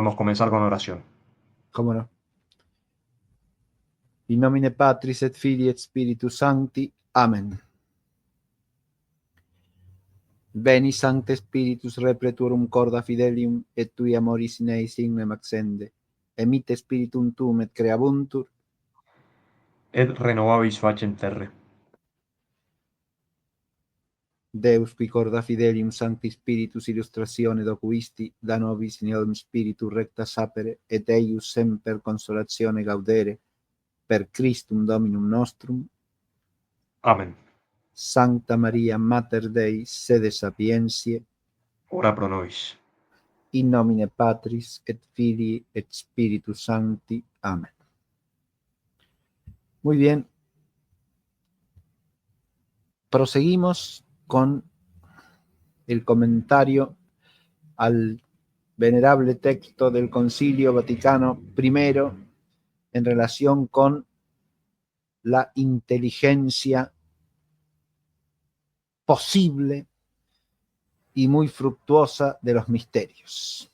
podemos comenzar con oración. ¿Cómo no? In nomine Patris et Filii et Spiritus Sancti. Amen. Veni Sancte Spiritus repleturum corda fidelium et tui amoris in eis ignem accende. Emite Spiritum tuum et creabuntur. Et renovabis facem terre. Deus qui corda fidelium Sancti Spiritus illustratione docuisti, da nobis in eum Spiritu recta sapere, et eius semper consolatione gaudere, per Christum Dominum nostrum. Amen. Sancta Maria Mater Dei, sede sapientiae, Ora pro nobis. in nomine Patris et Filii et Spiritus Sancti. Amén. Muy bien. Proseguimos con el comentario al venerable texto del Concilio Vaticano I en relación con la inteligencia posible y muy fructuosa de los misterios.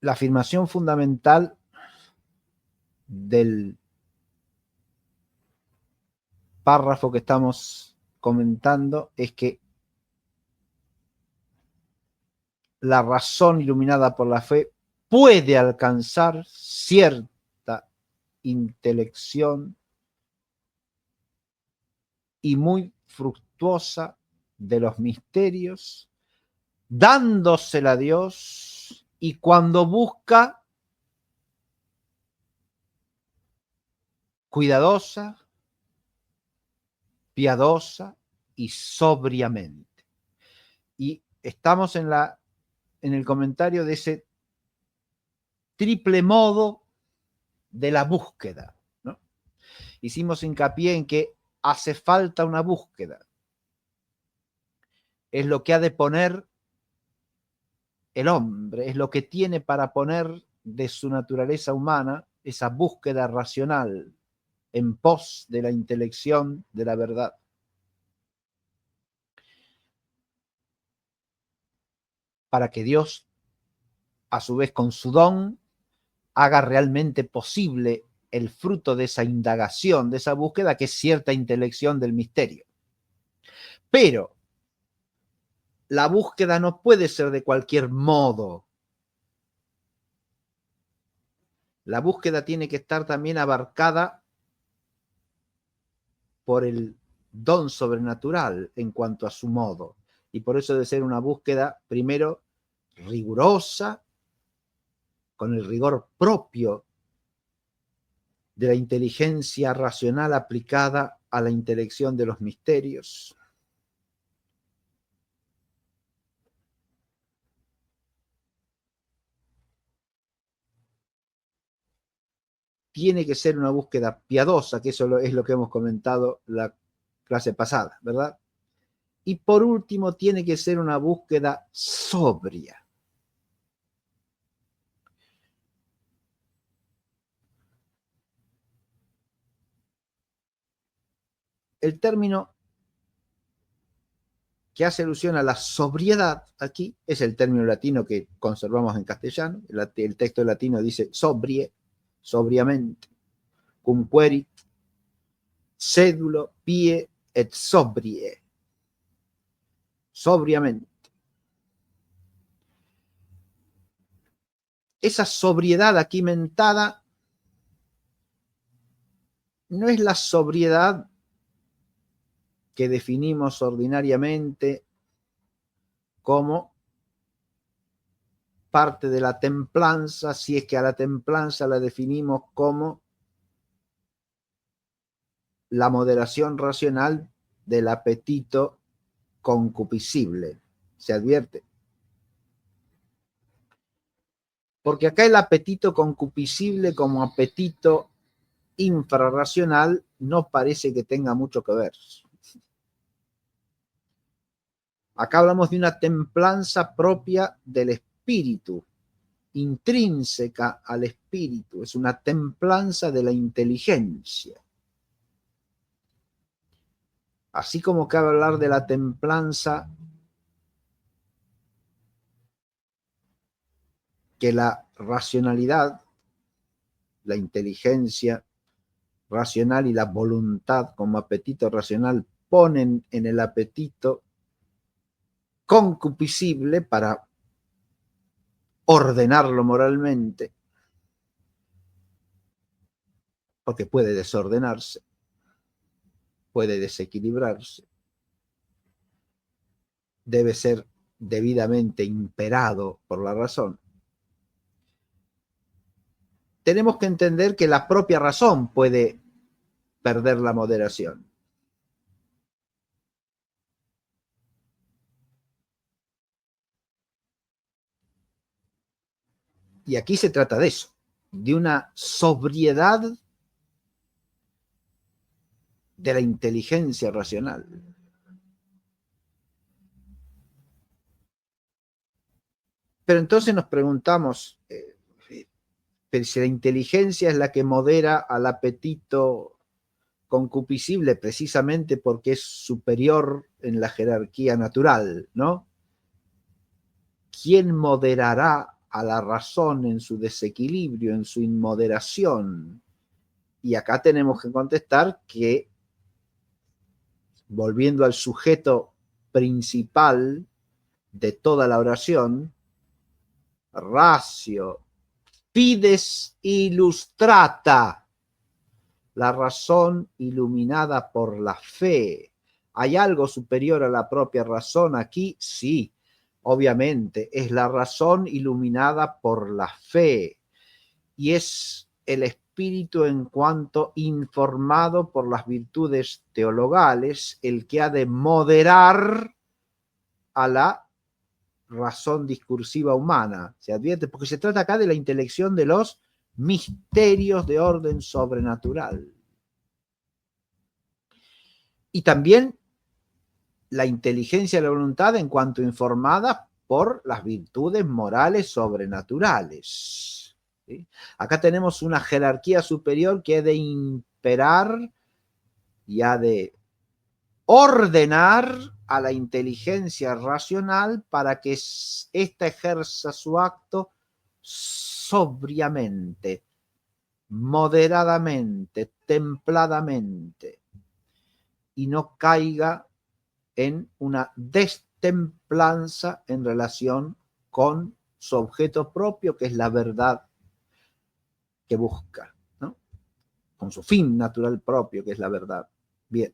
La afirmación fundamental del párrafo que estamos comentando es que la razón iluminada por la fe puede alcanzar cierta intelección y muy fructuosa de los misterios, dándosela a Dios, y cuando busca, cuidadosa, piadosa y sobriamente. Y estamos en el comentario de ese triple modo de la búsqueda, ¿no? Hicimos hincapié en que hace falta una búsqueda. Es lo que ha de poner el hombre, es lo que tiene para poner de su naturaleza humana esa búsqueda racional en pos de la intelección de la verdad. Para que Dios, a su vez con su don, haga realmente posible el fruto de esa indagación, de esa búsqueda, que es cierta intelección del misterio. Pero la búsqueda no puede ser de cualquier modo. La búsqueda tiene que estar también abarcada por el don sobrenatural en cuanto a su modo. Y por eso debe ser una búsqueda, primero, rigurosa, con el rigor propio de la inteligencia racional aplicada a la intelección de los misterios. Tiene que ser una búsqueda piadosa, que eso es lo que hemos comentado la clase pasada, ¿verdad? Y por último, tiene que ser una búsqueda sobria. El término que hace alusión a la sobriedad aquí es el término latino que conservamos en castellano. El texto latino dice sobrie, sobriamente, cum querit, sedulo, pie et sobrie. Sobriamente. Esa sobriedad aquí mentada no es la sobriedad que definimos ordinariamente como parte de la templanza, si es que a la templanza la definimos como la moderación racional del apetito concupiscible. ¿Se advierte? Porque acá el apetito concupiscible como apetito infrarracional no parece que tenga mucho que ver. Acá hablamos de una templanza propia del espíritu, intrínseca al espíritu, es una templanza de la inteligencia. Así como cabe hablar de la templanza que la racionalidad, la inteligencia racional y la voluntad como apetito racional ponen en el apetito concupiscible para ordenarlo moralmente, porque puede desordenarse, puede desequilibrarse, debe ser debidamente imperado por la razón. Tenemos que entender que la propia razón puede perder la moderación. Y aquí se trata de eso, de una sobriedad de la inteligencia racional. Pero entonces nos preguntamos, pero si la inteligencia es la que modera al apetito concupiscible precisamente porque es superior en la jerarquía natural, ¿no? ¿Quién moderará a la razón en su desequilibrio, en su inmoderación? Y acá tenemos que contestar que, volviendo al sujeto principal de toda la oración, ratio fides illustrata, la razón iluminada por la fe. ¿Hay algo superior a la propia razón aquí? Sí, obviamente, es la razón iluminada por la fe y es el espíritu en cuanto informado por las virtudes teologales el que ha de moderar a la razón discursiva humana. Se advierte, porque se trata acá de la intelección de los misterios de orden sobrenatural. Y también la inteligencia de la voluntad en cuanto informada por las virtudes morales sobrenaturales. ¿Sí? Acá tenemos una jerarquía superior que ha de imperar y ha de ordenar a la inteligencia racional para que ésta ejerza su acto sobriamente, moderadamente, templadamente, y no caiga en una destemplanza en relación con su objeto propio, que es la verdad que busca, ¿no? Con su fin natural propio, que es la verdad. Bien.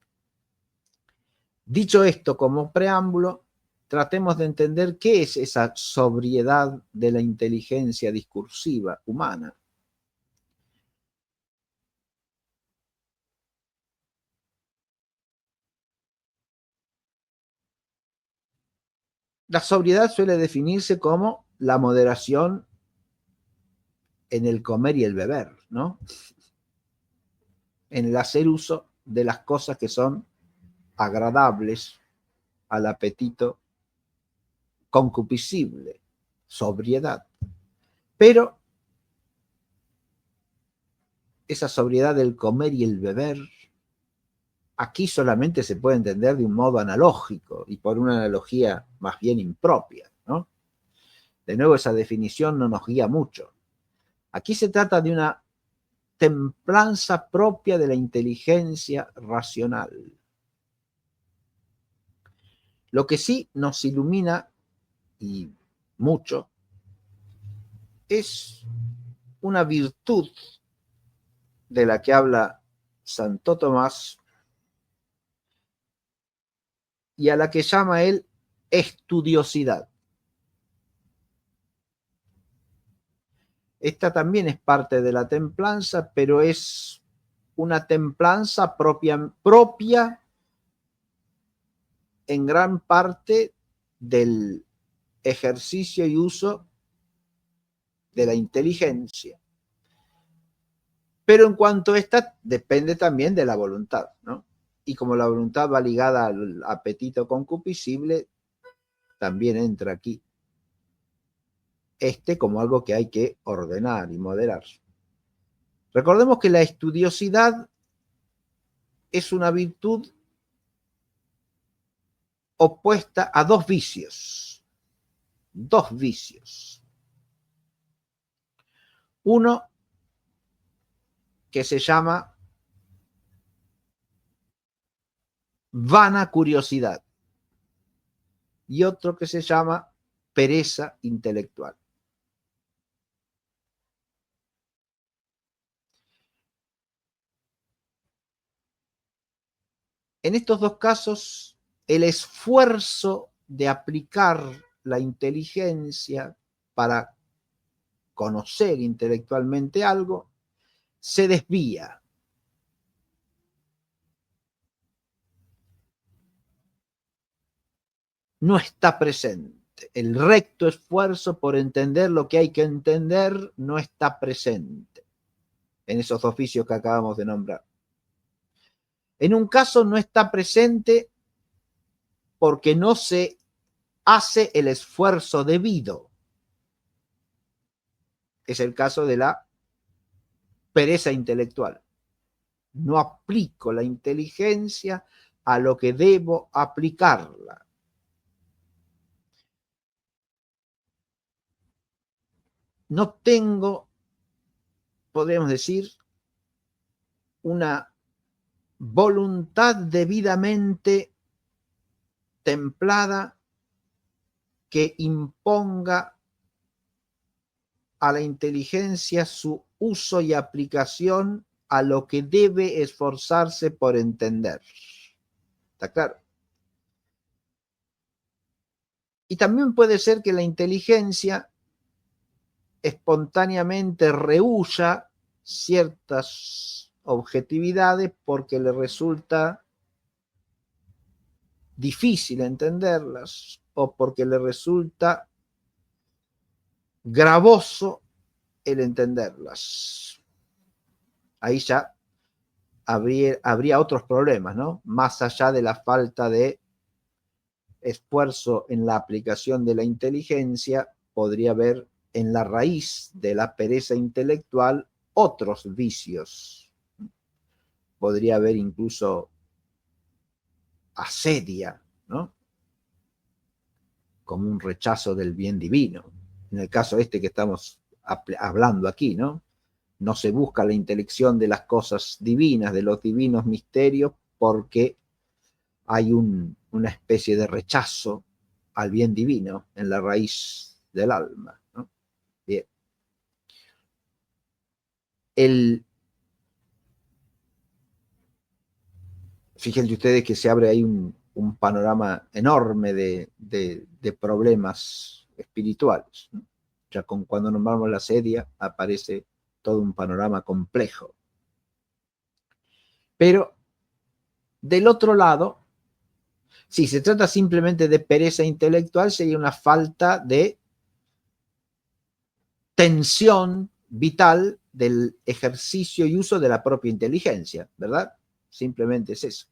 Dicho esto como preámbulo, tratemos de entender qué es esa sobriedad de la inteligencia discursiva humana. La sobriedad suele definirse como la moderación en el comer y el beber, ¿no? En el hacer uso de las cosas que son agradables al apetito concupiscible, sobriedad. Pero esa sobriedad del comer y el beber aquí solamente se puede entender de un modo analógico y por una analogía más bien impropia, ¿no? De nuevo, esa definición no nos guía mucho. Aquí se trata de una templanza propia de la inteligencia racional. Lo que sí nos ilumina, y mucho, es una virtud de la que habla Santo Tomás y a la que llama él estudiosidad. Esta también es parte de la templanza, pero es una templanza propia en gran parte del ejercicio y uso de la inteligencia. Pero en cuanto a esta, depende también de la voluntad, ¿no? Y como la voluntad va ligada al apetito concupiscible, también entra aquí como algo que hay que ordenar y moderar. Recordemos que la estudiosidad es una virtud opuesta a dos vicios. Dos vicios. Uno que se llama vana curiosidad y otro que se llama pereza intelectual. En estos dos casos, el esfuerzo de aplicar la inteligencia para conocer intelectualmente algo se desvía. No está presente. El recto esfuerzo por entender lo que hay que entender no está presente en esos oficios que acabamos de nombrar. En un caso no está presente porque no se hace el esfuerzo debido. Es el caso de la pereza intelectual. No aplico la inteligencia a lo que debo aplicarla. No tengo, podríamos decir, una voluntad debidamente templada que imponga a la inteligencia su uso y aplicación a lo que debe esforzarse por entender. ¿Está claro? Y también puede ser que la inteligencia espontáneamente rehúya ciertas objetividades porque le resulta difícil entenderlas o porque le resulta gravoso el entenderlas. Ahí ya habría otros problemas, ¿no? Más allá de la falta de esfuerzo en la aplicación de la inteligencia, podría haber en la raíz de la pereza intelectual otros vicios. Podría haber incluso asedia, ¿no? Como un rechazo del bien divino. En el caso este que estamos hablando aquí, ¿no? No se busca la intelección de las cosas divinas, de los divinos misterios, porque hay una especie de rechazo al bien divino en la raíz del alma, ¿no? Bien. Fíjense ustedes que se abre ahí un panorama enorme de problemas espirituales, ¿no? Ya cuando nombramos la sedia aparece todo un panorama complejo. Pero del otro lado, si se trata simplemente de pereza intelectual, sería una falta de tensión vital del ejercicio y uso de la propia inteligencia, ¿verdad? Simplemente es eso.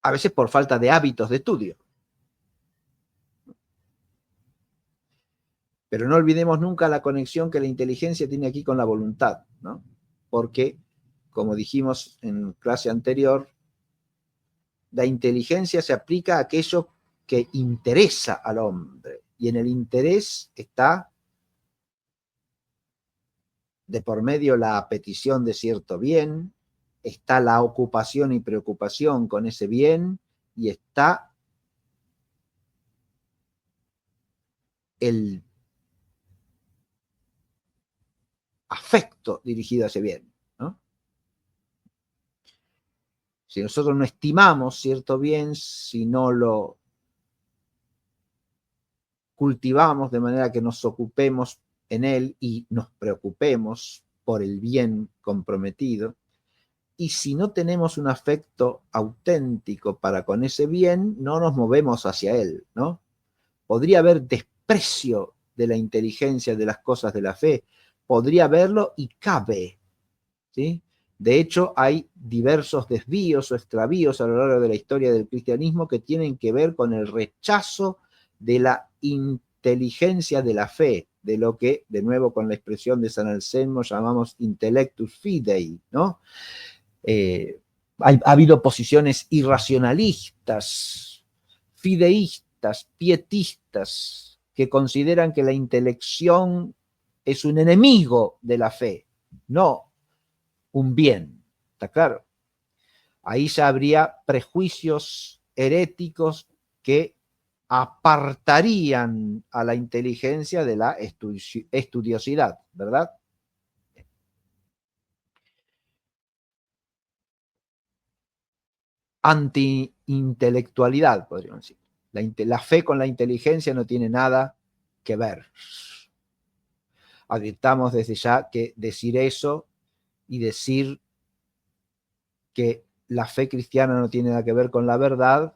A veces por falta de hábitos de estudio. Pero no olvidemos nunca la conexión que la inteligencia tiene aquí con la voluntad, ¿no? Porque, como dijimos en clase anterior, la inteligencia se aplica a aquello que interesa al hombre. Y en el interés está de por medio la petición de cierto bien, está la ocupación y preocupación con ese bien, y está el afecto dirigido a ese bien, ¿no? Si nosotros no estimamos cierto bien, si no lo cultivamos de manera que nos ocupemos en él y nos preocupemos por el bien comprometido, y si no tenemos un afecto auténtico para con ese bien, no nos movemos hacia él, ¿no? Podría haber desprecio de la inteligencia de las cosas de la fe, podría haberlo y cabe, ¿sí? De hecho, hay diversos desvíos o extravíos a lo largo de la historia del cristianismo que tienen que ver con el rechazo de la inteligencia de la fe, de lo que, de nuevo con la expresión de San Anselmo, llamamos intellectus fidei, ¿no? Ha habido posiciones irracionalistas, fideístas, pietistas, que consideran que la intelección es un enemigo de la fe, no un bien. ¿Está claro? Ahí ya habría prejuicios heréticos que apartarían a la inteligencia de la estudiosidad, ¿verdad? Anti-intelectualidad, podríamos decir. La fe con la inteligencia no tiene nada que ver. Advirtamos desde ya que decir eso y decir que la fe cristiana no tiene nada que ver con la verdad,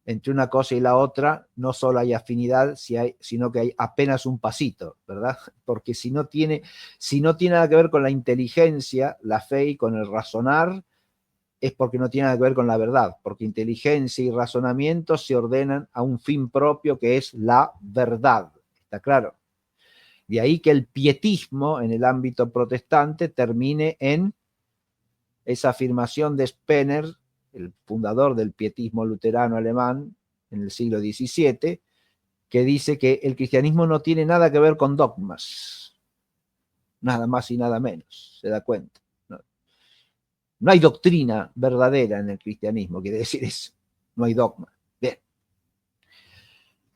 entre una cosa y la otra no solo hay afinidad, sino que hay apenas un pasito, ¿verdad? Porque si no tiene nada que ver con la inteligencia, la fe y con el razonar, es porque no tiene nada que ver con la verdad, porque inteligencia y razonamiento se ordenan a un fin propio que es la verdad. ¿Está claro? De ahí que el pietismo en el ámbito protestante termine en esa afirmación de Spener, el fundador del pietismo luterano alemán en el siglo XVII, que dice que el cristianismo no tiene nada que ver con dogmas, nada más y nada menos, se da cuenta. No hay doctrina verdadera en el cristianismo, quiere decir eso, no hay dogma. Bien.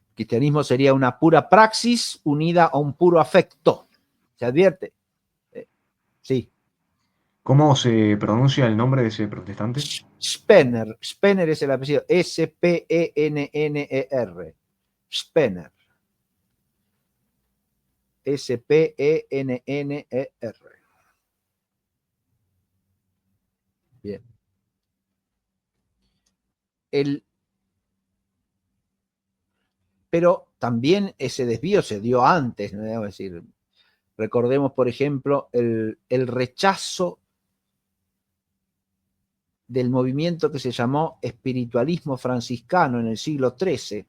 El cristianismo sería una pura praxis unida a un puro afecto. ¿Se advierte? Sí. ¿Cómo se pronuncia el nombre de ese protestante? Spener. Spener es el apellido. S-P-E-N-N-E-R. Spener. S-P-E-N-N-E-R. Bien. Pero también ese desvío se dio antes, ¿no? Es decir, recordemos, por ejemplo, el rechazo del movimiento que se llamó espiritualismo franciscano en el siglo XIII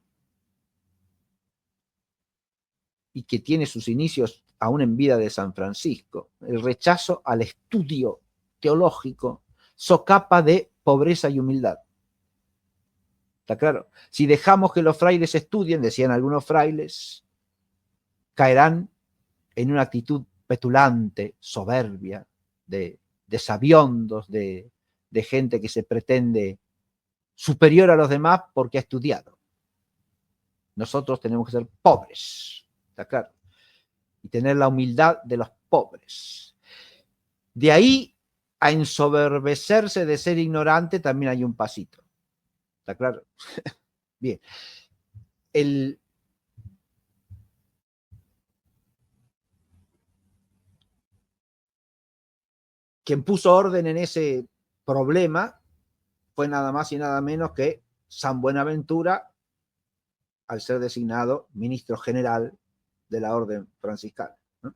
y que tiene sus inicios aún en vida de San Francisco. El rechazo al estudio teológico socapa de pobreza y humildad. ¿Está claro? Si dejamos que los frailes estudien, decían algunos frailes, caerán en una actitud petulante, soberbia, de sabiondos, de gente que se pretende superior a los demás porque ha estudiado. Nosotros tenemos que ser pobres, ¿está claro? Y tener la humildad de los pobres. De ahí a ensoberbecerse de ser ignorante también hay un pasito. ¿Está claro? Bien. Quien puso orden en ese problema fue nada más y nada menos que San Buenaventura, al ser designado ministro general de la orden franciscana, ¿no?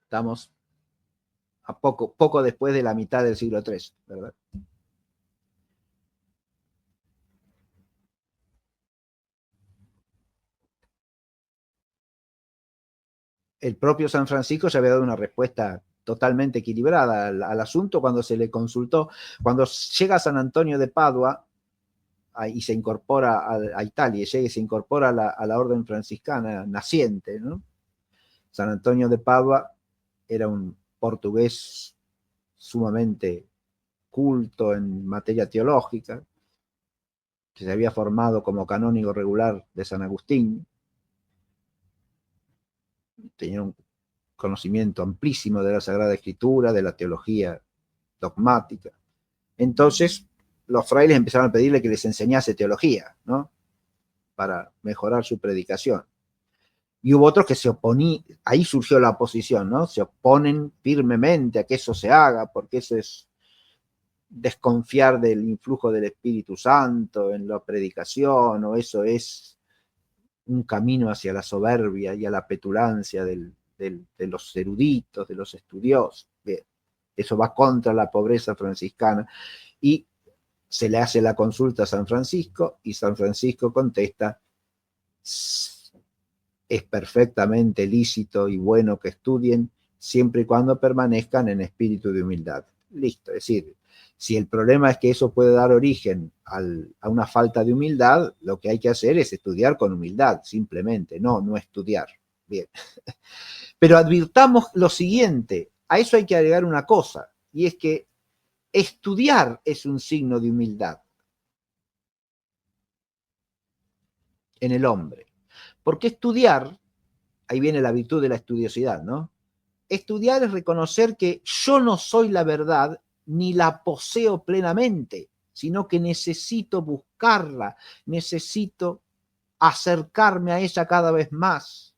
Estamos a poco después de la mitad del siglo III, ¿verdad? El propio San Francisco ya había dado una respuesta totalmente equilibrada al asunto cuando se le consultó. Cuando llega a San Antonio de Padua y se incorpora a Italia, y se incorpora a la orden franciscana naciente, ¿no? San Antonio de Padua era un portugués sumamente culto en materia teológica, que se había formado como canónigo regular de San Agustín, tenía un conocimiento amplísimo de la Sagrada Escritura, de la teología dogmática. Entonces, los frailes empezaron a pedirle que les enseñase teología, ¿no? Para mejorar su predicación. Y hubo otros que se oponían, ahí surgió la oposición, ¿no? Se oponen firmemente a que eso se haga, porque eso es desconfiar del influjo del Espíritu Santo en la predicación, o eso es un camino hacia la soberbia y a la petulancia de los eruditos, de los estudiosos. Bien, eso va contra la pobreza franciscana y se le hace la consulta a San Francisco y San Francisco contesta: es perfectamente lícito y bueno que estudien siempre y cuando permanezcan en espíritu de humildad. Listo, es decir, Si el problema es que eso puede dar origen a una falta de humildad, lo que hay que hacer es estudiar con humildad, simplemente, no estudiar. Bien. Pero advirtamos lo siguiente, a eso hay que agregar una cosa, y es que estudiar es un signo de humildad en el hombre. Porque estudiar, ahí viene la virtud de la estudiosidad, ¿no? Estudiar es reconocer que yo no soy la verdad ni la poseo plenamente, sino que necesito buscarla, necesito acercarme a ella cada vez más.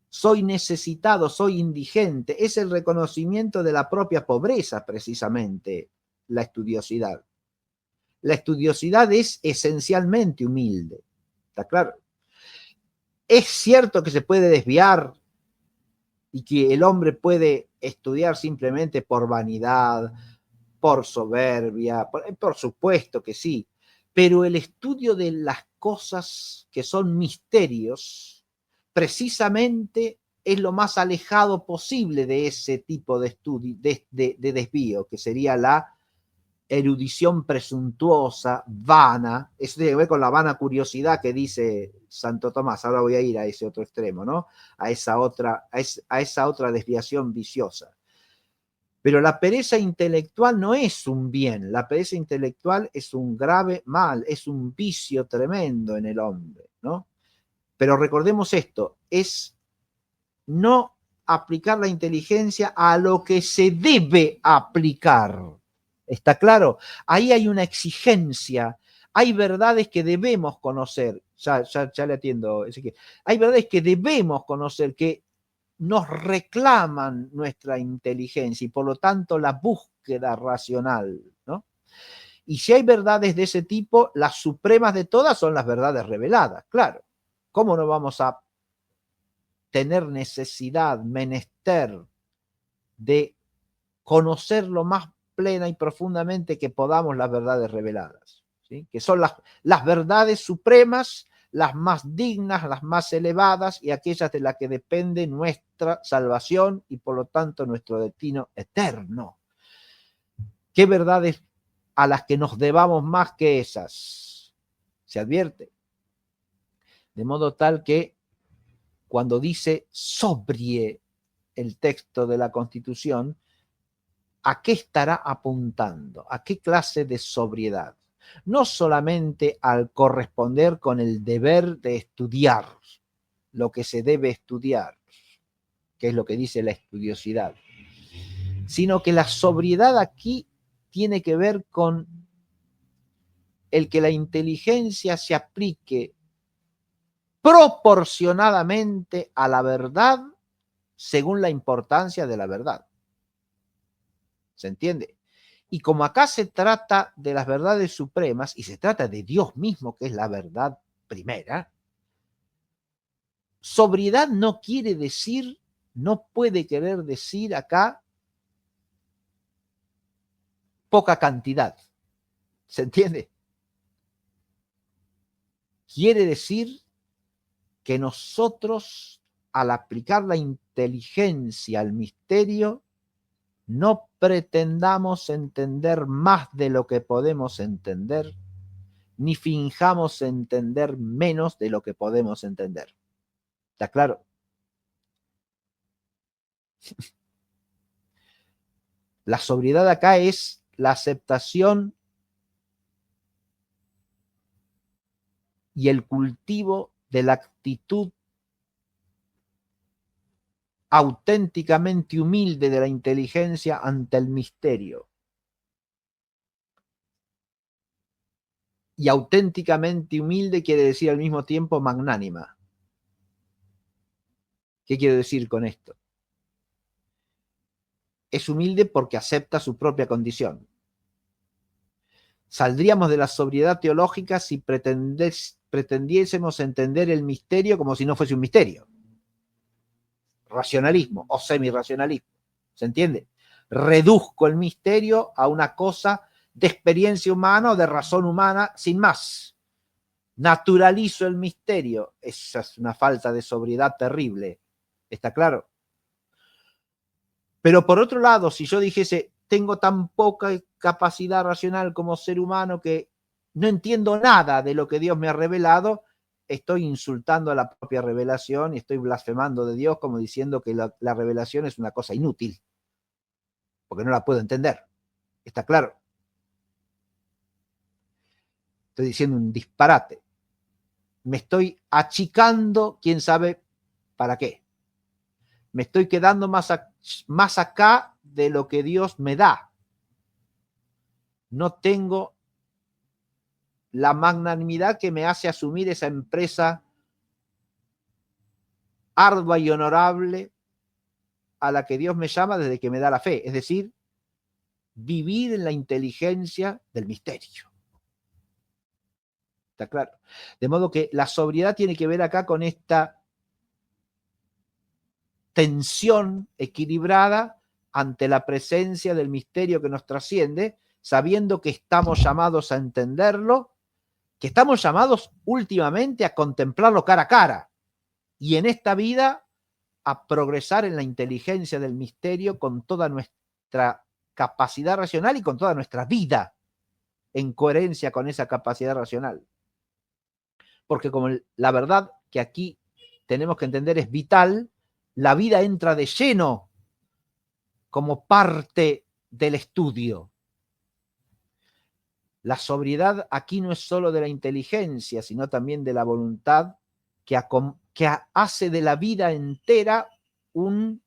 Soy necesitado, soy indigente. Es el reconocimiento de la propia pobreza, precisamente, la estudiosidad. La estudiosidad es esencialmente humilde. ¿Está claro? Es cierto que se puede desviar y que el hombre puede estudiar simplemente por vanidad, por soberbia, por supuesto que sí, pero el estudio de las cosas que son misterios, precisamente es lo más alejado posible de ese tipo de estudio, de desvío, que sería la erudición presuntuosa, vana. Eso tiene que ver con la vana curiosidad que dice Santo Tomás. Ahora voy a ir a ese otro extremo, ¿no? A esa otra desviación viciosa. Pero la pereza intelectual no es un bien, la pereza intelectual es un grave mal, es un vicio tremendo en el hombre, ¿no? Pero recordemos esto, es no aplicar la inteligencia a lo que se debe aplicar. ¿Está claro? Ahí hay una exigencia, hay verdades que debemos conocer. Ya le atiendo, Ezequiel. Hay verdades que debemos conocer, que nos reclaman nuestra inteligencia y por lo tanto la búsqueda racional, ¿no? Y si hay verdades de ese tipo, las supremas de todas son las verdades reveladas, claro. ¿Cómo no vamos a tener necesidad, menester de conocer lo más plena y profundamente que podamos las verdades reveladas? ¿Sí? Que son las verdades supremas, las más dignas, las más elevadas y aquellas de las que depende nuestra salvación y por lo tanto nuestro destino eterno. ¿Qué verdades a las que nos debamos más que esas? Se advierte. De modo tal que cuando dice sobrie el texto de la Constitución, ¿a qué estará apuntando? ¿A qué clase de sobriedad? No solamente al corresponder con el deber de estudiar lo que se debe estudiar, que es lo que dice la estudiosidad, sino que la sobriedad aquí tiene que ver con el que la inteligencia se aplique proporcionadamente a la verdad según la importancia de la verdad. ¿Se entiende? Y como acá se trata de las verdades supremas y se trata de Dios mismo, que es la verdad primera, sobriedad no quiere decir, no puede querer decir acá poca cantidad. ¿Se entiende? Quiere decir que nosotros, al aplicar la inteligencia al misterio, no pretendamos entender más de lo que podemos entender, ni finjamos entender menos de lo que podemos entender. ¿Está claro? La sobriedad acá es la aceptación y el cultivo de la actitud auténticamente humilde de la inteligencia ante el misterio. Y auténticamente humilde quiere decir al mismo tiempo magnánima. ¿Qué quiero decir con esto? Es humilde porque acepta su propia condición. Saldríamos de la sobriedad teológica si pretendiésemos entender el misterio como si no fuese un misterio. Racionalismo o semirracionalismo. ¿Se entiende? Reduzco el misterio a una cosa de experiencia humana o de razón humana sin más. Naturalizo el misterio. Esa es una falta de sobriedad terrible. ¿Está claro? Pero por otro lado, si yo dijese, tengo tan poca capacidad racional como ser humano que no entiendo nada de lo que Dios me ha revelado, estoy insultando a la propia revelación y estoy blasfemando de Dios como diciendo que la revelación es una cosa inútil, porque no la puedo entender. ¿Está claro? Estoy diciendo un disparate. Me estoy achicando, quién sabe para qué. Me estoy quedando más acá de lo que Dios me da. No tengo la magnanimidad que me hace asumir esa empresa ardua y honorable a la que Dios me llama desde que me da la fe. Es decir, vivir en la inteligencia del misterio. ¿Está claro? De modo que la sobriedad tiene que ver acá con esta tensión equilibrada ante la presencia del misterio que nos trasciende, sabiendo que estamos llamados a entenderlo, que estamos llamados últimamente a contemplarlo cara a cara, y en esta vida a progresar en la inteligencia del misterio con toda nuestra capacidad racional y con toda nuestra vida en coherencia con esa capacidad racional. Porque como la verdad que aquí tenemos que entender es vital, la vida entra de lleno como parte del estudio. La sobriedad aquí no es solo de la inteligencia, sino también de la voluntad que hace de la vida entera un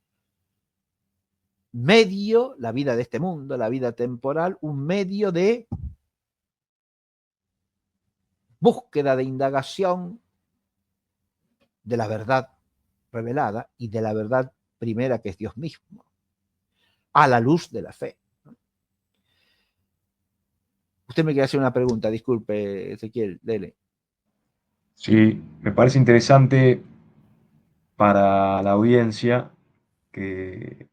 medio, la vida de este mundo, la vida temporal, un medio de búsqueda, de indagación de la verdad revelada y de la verdad primera que es Dios mismo, a la luz de la fe. Usted me quiere hacer una pregunta, disculpe, Ezequiel, dele. Sí, me parece interesante para la audiencia que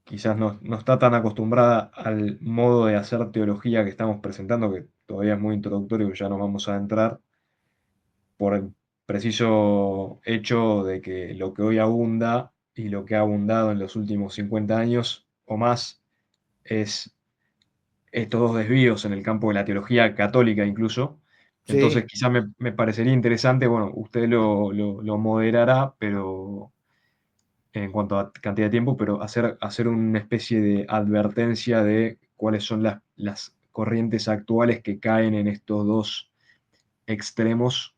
quizás no está tan acostumbrada al modo de hacer teología que estamos presentando, que todavía es muy introductorio, que ya nos vamos a adentrar, por el preciso hecho de que lo que hoy abunda y lo que ha abundado en los últimos 50 años o más es estos dos desvíos en el campo de la teología católica incluso. Entonces Sí, quizás me parecería interesante, bueno, usted lo moderará, pero en cuanto a cantidad de tiempo, pero hacer una especie de advertencia de cuáles son las corrientes actuales que caen en estos dos extremos,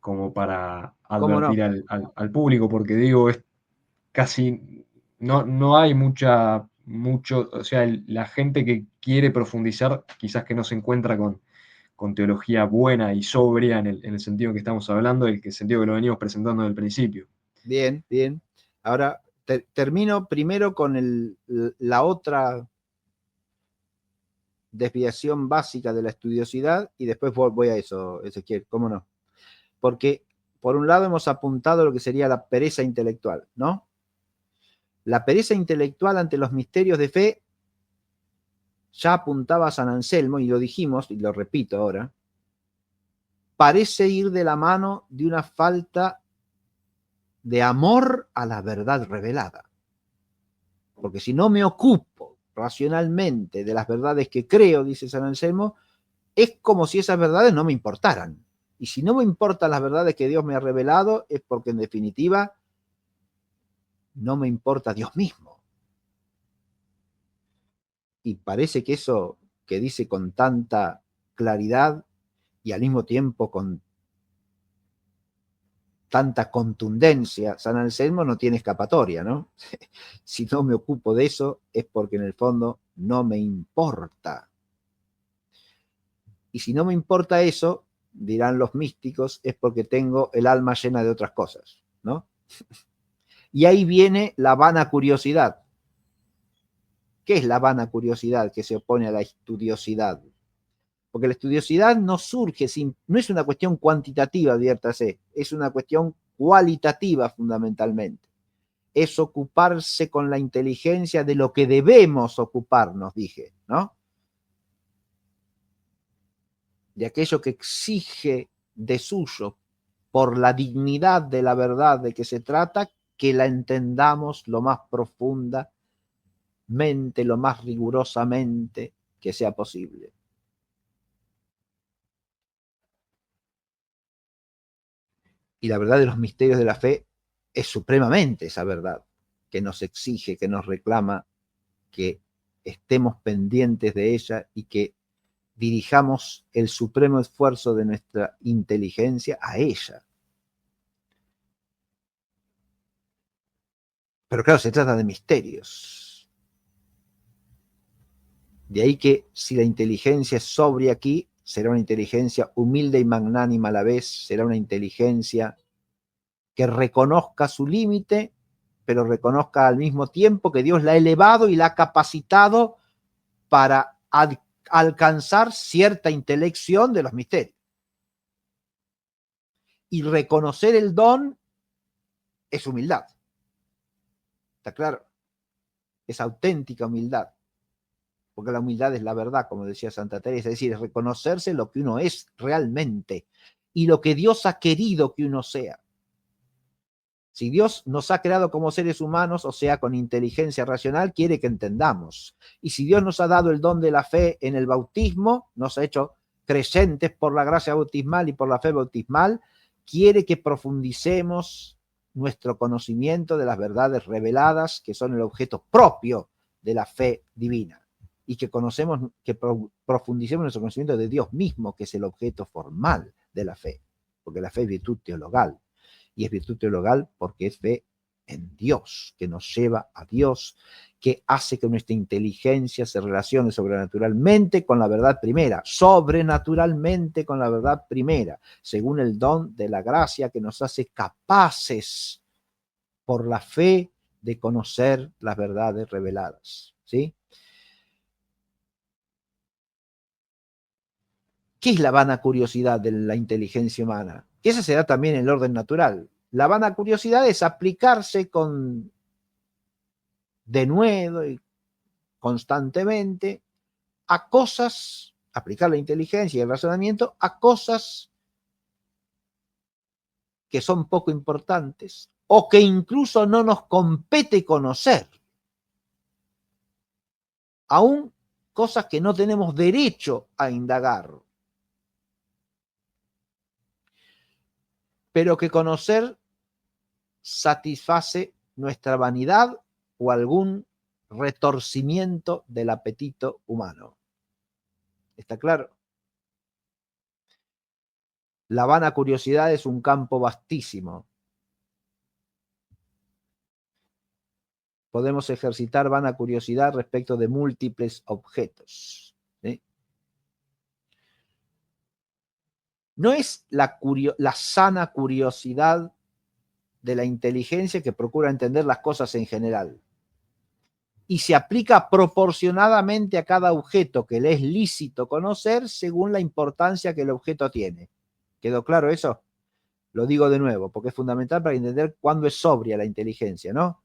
como para cómo no. advertir al público, porque digo, es casi, no hay mucho, o sea, la gente que quiere profundizar, quizás que no se encuentra con teología buena y sobria en el sentido que estamos hablando, el sentido que lo venimos presentando desde el principio. Bien, bien. Ahora termino primero con la otra desviación básica de la estudiosidad y después voy a eso, Ezequiel, ¿cómo no? Porque por un lado hemos apuntado lo que sería la pereza intelectual, ¿no? La pereza intelectual ante los misterios de fe ya apuntaba a San Anselmo, y lo dijimos, y lo repito ahora, parece ir de la mano de una falta de amor a la verdad revelada. Porque si no me ocupo racionalmente de las verdades que creo, dice San Anselmo, es como si esas verdades no me importaran. Y si no me importan las verdades que Dios me ha revelado, es porque en definitiva no me importa Dios mismo. Y parece que eso que dice con tanta claridad y al mismo tiempo con tanta contundencia, San Anselmo no tiene escapatoria, ¿no? Si no me ocupo de eso es porque en el fondo no me importa. Y si no me importa eso, dirán los místicos, es porque tengo el alma llena de otras cosas, ¿no? Y ahí viene la vana curiosidad. ¿Qué es la vana curiosidad que se opone a la estudiosidad? Porque la estudiosidad no surge, no es una cuestión cuantitativa, adviértase, es una cuestión cualitativa fundamentalmente. Es ocuparse con la inteligencia de lo que debemos ocuparnos, dije, ¿no? De aquello que exige de suyo, por la dignidad de la verdad de que se trata, que la entendamos lo más profunda lo más rigurosamente que sea posible. Y la verdad de los misterios de la fe es supremamente esa verdad que nos exige, que nos reclama que estemos pendientes de ella y que dirijamos el supremo esfuerzo de nuestra inteligencia a ella. Pero claro, se trata de misterios. De ahí que si la inteligencia es sobria aquí, será una inteligencia humilde y magnánima a la vez, será una inteligencia que reconozca su límite, pero reconozca al mismo tiempo que Dios la ha elevado y la ha capacitado para alcanzar cierta intelección de los misterios. Y reconocer el don es humildad. ¿Está claro? Es auténtica humildad. Porque la humildad es la verdad, como decía Santa Teresa, es decir, es reconocerse lo que uno es realmente y lo que Dios ha querido que uno sea. Si Dios nos ha creado como seres humanos, o sea, con inteligencia racional, quiere que entendamos. Y si Dios nos ha dado el don de la fe en el bautismo, nos ha hecho creyentes por la gracia bautismal y por la fe bautismal, quiere que profundicemos nuestro conocimiento de las verdades reveladas, que son el objeto propio de la fe divina, y que profundicemos nuestro conocimiento de Dios mismo, que es el objeto formal de la fe, porque la fe es virtud teologal. Y es virtud teologal porque es fe en Dios, que nos lleva a Dios, que hace que nuestra inteligencia se relacione sobrenaturalmente con la verdad primera, sobrenaturalmente con la verdad primera, según el don de la gracia que nos hace capaces por la fe de conocer las verdades reveladas. ¿Sí? ¿Qué es la vana curiosidad de la inteligencia humana? Que esa se da también en el orden natural. La vana curiosidad es aplicarse con denuedo y constantemente a cosas, aplicar la inteligencia y el razonamiento a cosas que son poco importantes o que incluso no nos compete conocer. Aún cosas que no tenemos derecho a indagar. Pero que conocer satisface nuestra vanidad o algún retorcimiento del apetito humano. ¿Está claro? La vana curiosidad es un campo vastísimo. Podemos ejercitar vana curiosidad respecto de múltiples objetos. ¿Sí? No es la sana curiosidad de la inteligencia que procura entender las cosas en general y se aplica proporcionadamente a cada objeto que le es lícito conocer según la importancia que el objeto tiene. ¿Quedó claro eso? Lo digo de nuevo, porque es fundamental para entender cuándo es sobria la inteligencia, ¿no?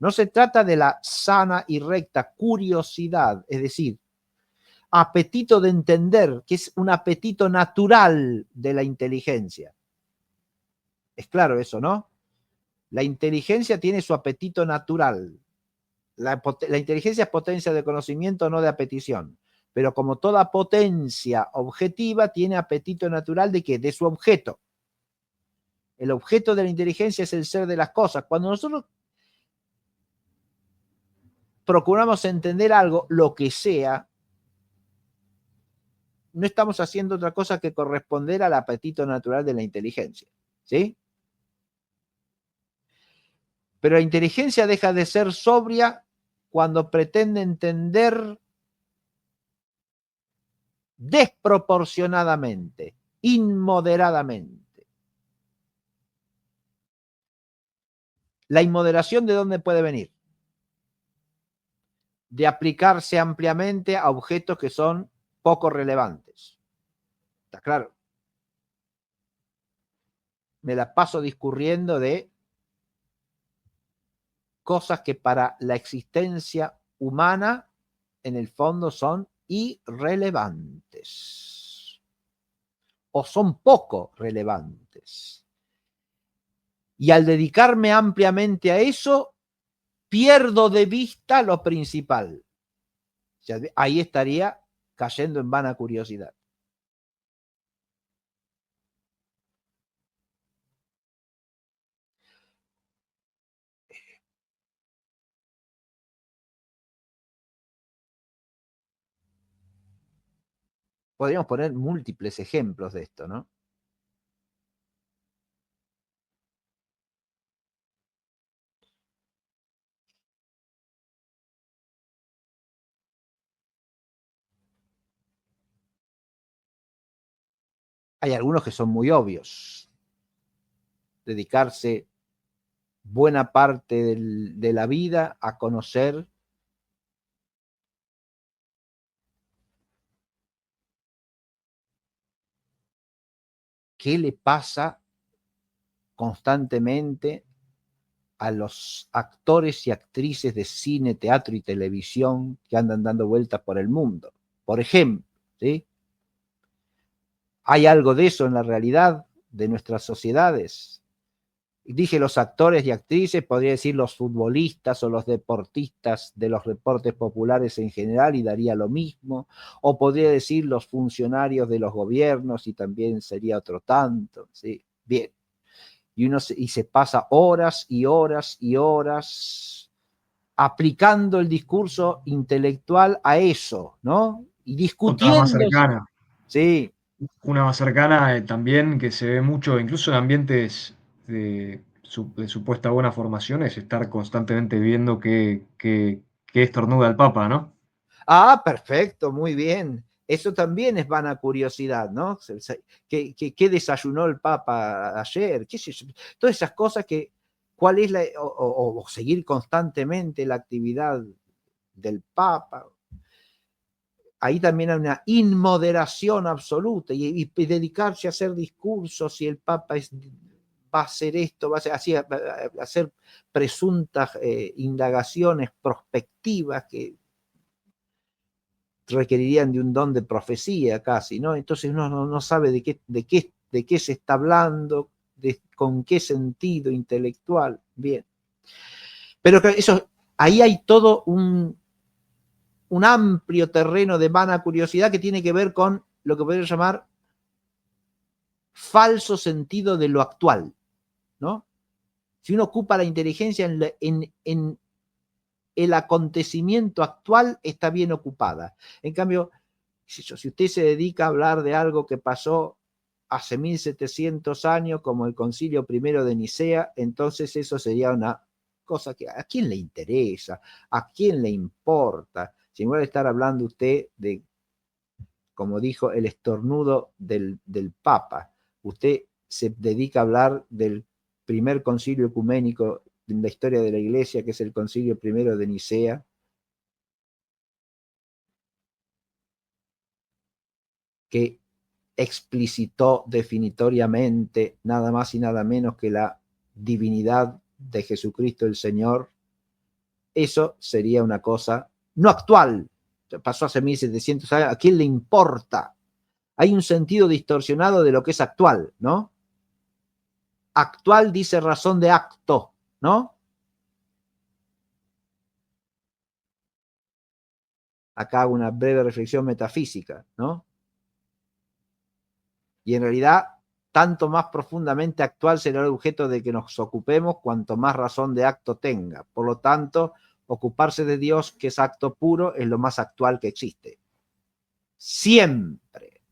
No se trata de la sana y recta curiosidad, es decir, apetito de entender, que es un apetito natural de la inteligencia. Es claro eso, ¿no? La inteligencia tiene su apetito natural. La inteligencia es potencia de conocimiento, no de apetición. Pero como toda potencia objetiva, tiene apetito natural de ¿qué? De su objeto. El objeto de la inteligencia es el ser de las cosas. Cuando nosotros procuramos entender algo, lo que sea, no estamos haciendo otra cosa que corresponder al apetito natural de la inteligencia. ¿Sí? Pero la inteligencia deja de ser sobria cuando pretende entender desproporcionadamente, inmoderadamente. La inmoderación, ¿de dónde puede venir? De aplicarse ampliamente a objetos que son poco relevantes. ¿Está claro? Me la paso discurriendo de cosas que para la existencia humana en el fondo son irrelevantes o son poco relevantes. Y al dedicarme ampliamente a eso, pierdo de vista lo principal. O sea, ahí estaría cayendo en vana curiosidad. Podríamos poner múltiples ejemplos de esto, ¿no? Hay algunos que son muy obvios. Dedicarse buena parte de la vida a conocer qué le pasa constantemente a los actores y actrices de cine, teatro y televisión que andan dando vueltas por el mundo. Por ejemplo, ¿sí? ¿Hay algo de eso en la realidad de nuestras sociedades? Dije los actores y actrices, podría decir los futbolistas o los deportistas de los deportes populares en general y daría lo mismo, o podría decir los funcionarios de los gobiernos y también sería otro tanto, ¿sí? Bien. Y se pasa horas y horas y horas aplicando el discurso intelectual a eso, ¿no? Y Otra más discutiendo. cercana. Sí. Una más cercana también que se ve mucho, incluso en ambientes de supuesta buena formación, es estar constantemente viendo qué estornuda el Papa, ¿no? Ah, perfecto, muy bien. Eso también es vana curiosidad, ¿no? ¿Qué desayunó el Papa ayer? ¿Qué sé yo? Todas esas cosas que, ¿cuál es o seguir constantemente la actividad del Papa? Ahí también hay una inmoderación absoluta y dedicarse a hacer discursos y el Papa va a hacer esto, va a hacer presuntas indagaciones prospectivas que requerirían de un don de profecía casi, ¿no? Entonces uno no sabe de qué se está hablando, con qué sentido intelectual. Bien. Pero eso, ahí hay todo un amplio terreno de vana curiosidad que tiene que ver con lo que podríamos llamar falso sentido de lo actual, ¿no? Si uno ocupa la inteligencia en el acontecimiento actual, está bien ocupada. En cambio, si usted se dedica a hablar de algo que pasó hace 1700 años, como el Concilio Primero de Nicea, entonces eso sería una cosa que a quién le interesa, a quién le importa. Si en lugar de estar hablando usted de, como dijo, el estornudo del Papa, usted se dedica a hablar del primer concilio ecuménico en la historia de la Iglesia, que es el Concilio Primero de Nicea, que explicitó definitoriamente nada más y nada menos que la divinidad de Jesucristo el Señor, eso sería una cosa no actual. Pasó hace 1700 años. ¿A quién le importa? Hay un sentido distorsionado de lo que es actual, ¿no? Actual dice razón de acto, ¿no? Acá hago una breve reflexión metafísica, ¿no? Y en realidad, tanto más profundamente actual será el objeto de que nos ocupemos, cuanto más razón de acto tenga. Por lo tanto, ocuparse de Dios, que es acto puro, es lo más actual que existe. Siempre.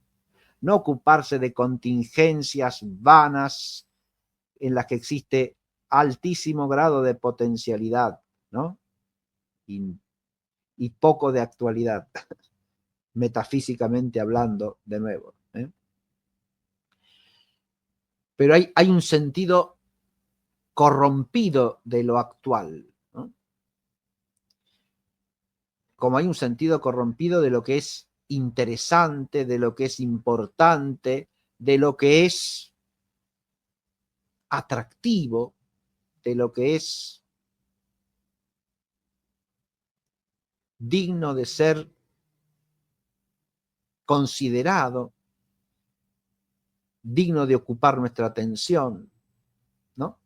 No ocuparse de contingencias vanas en las que existe altísimo grado de potencialidad, ¿no? Y poco de actualidad, metafísicamente hablando, de nuevo. Pero hay un sentido corrompido de lo actual, ¿no? Como hay un sentido corrompido de lo que es interesante, de lo que es importante, de lo que es atractivo, de lo que es digno de ser considerado, digno de ocupar nuestra atención, ¿no?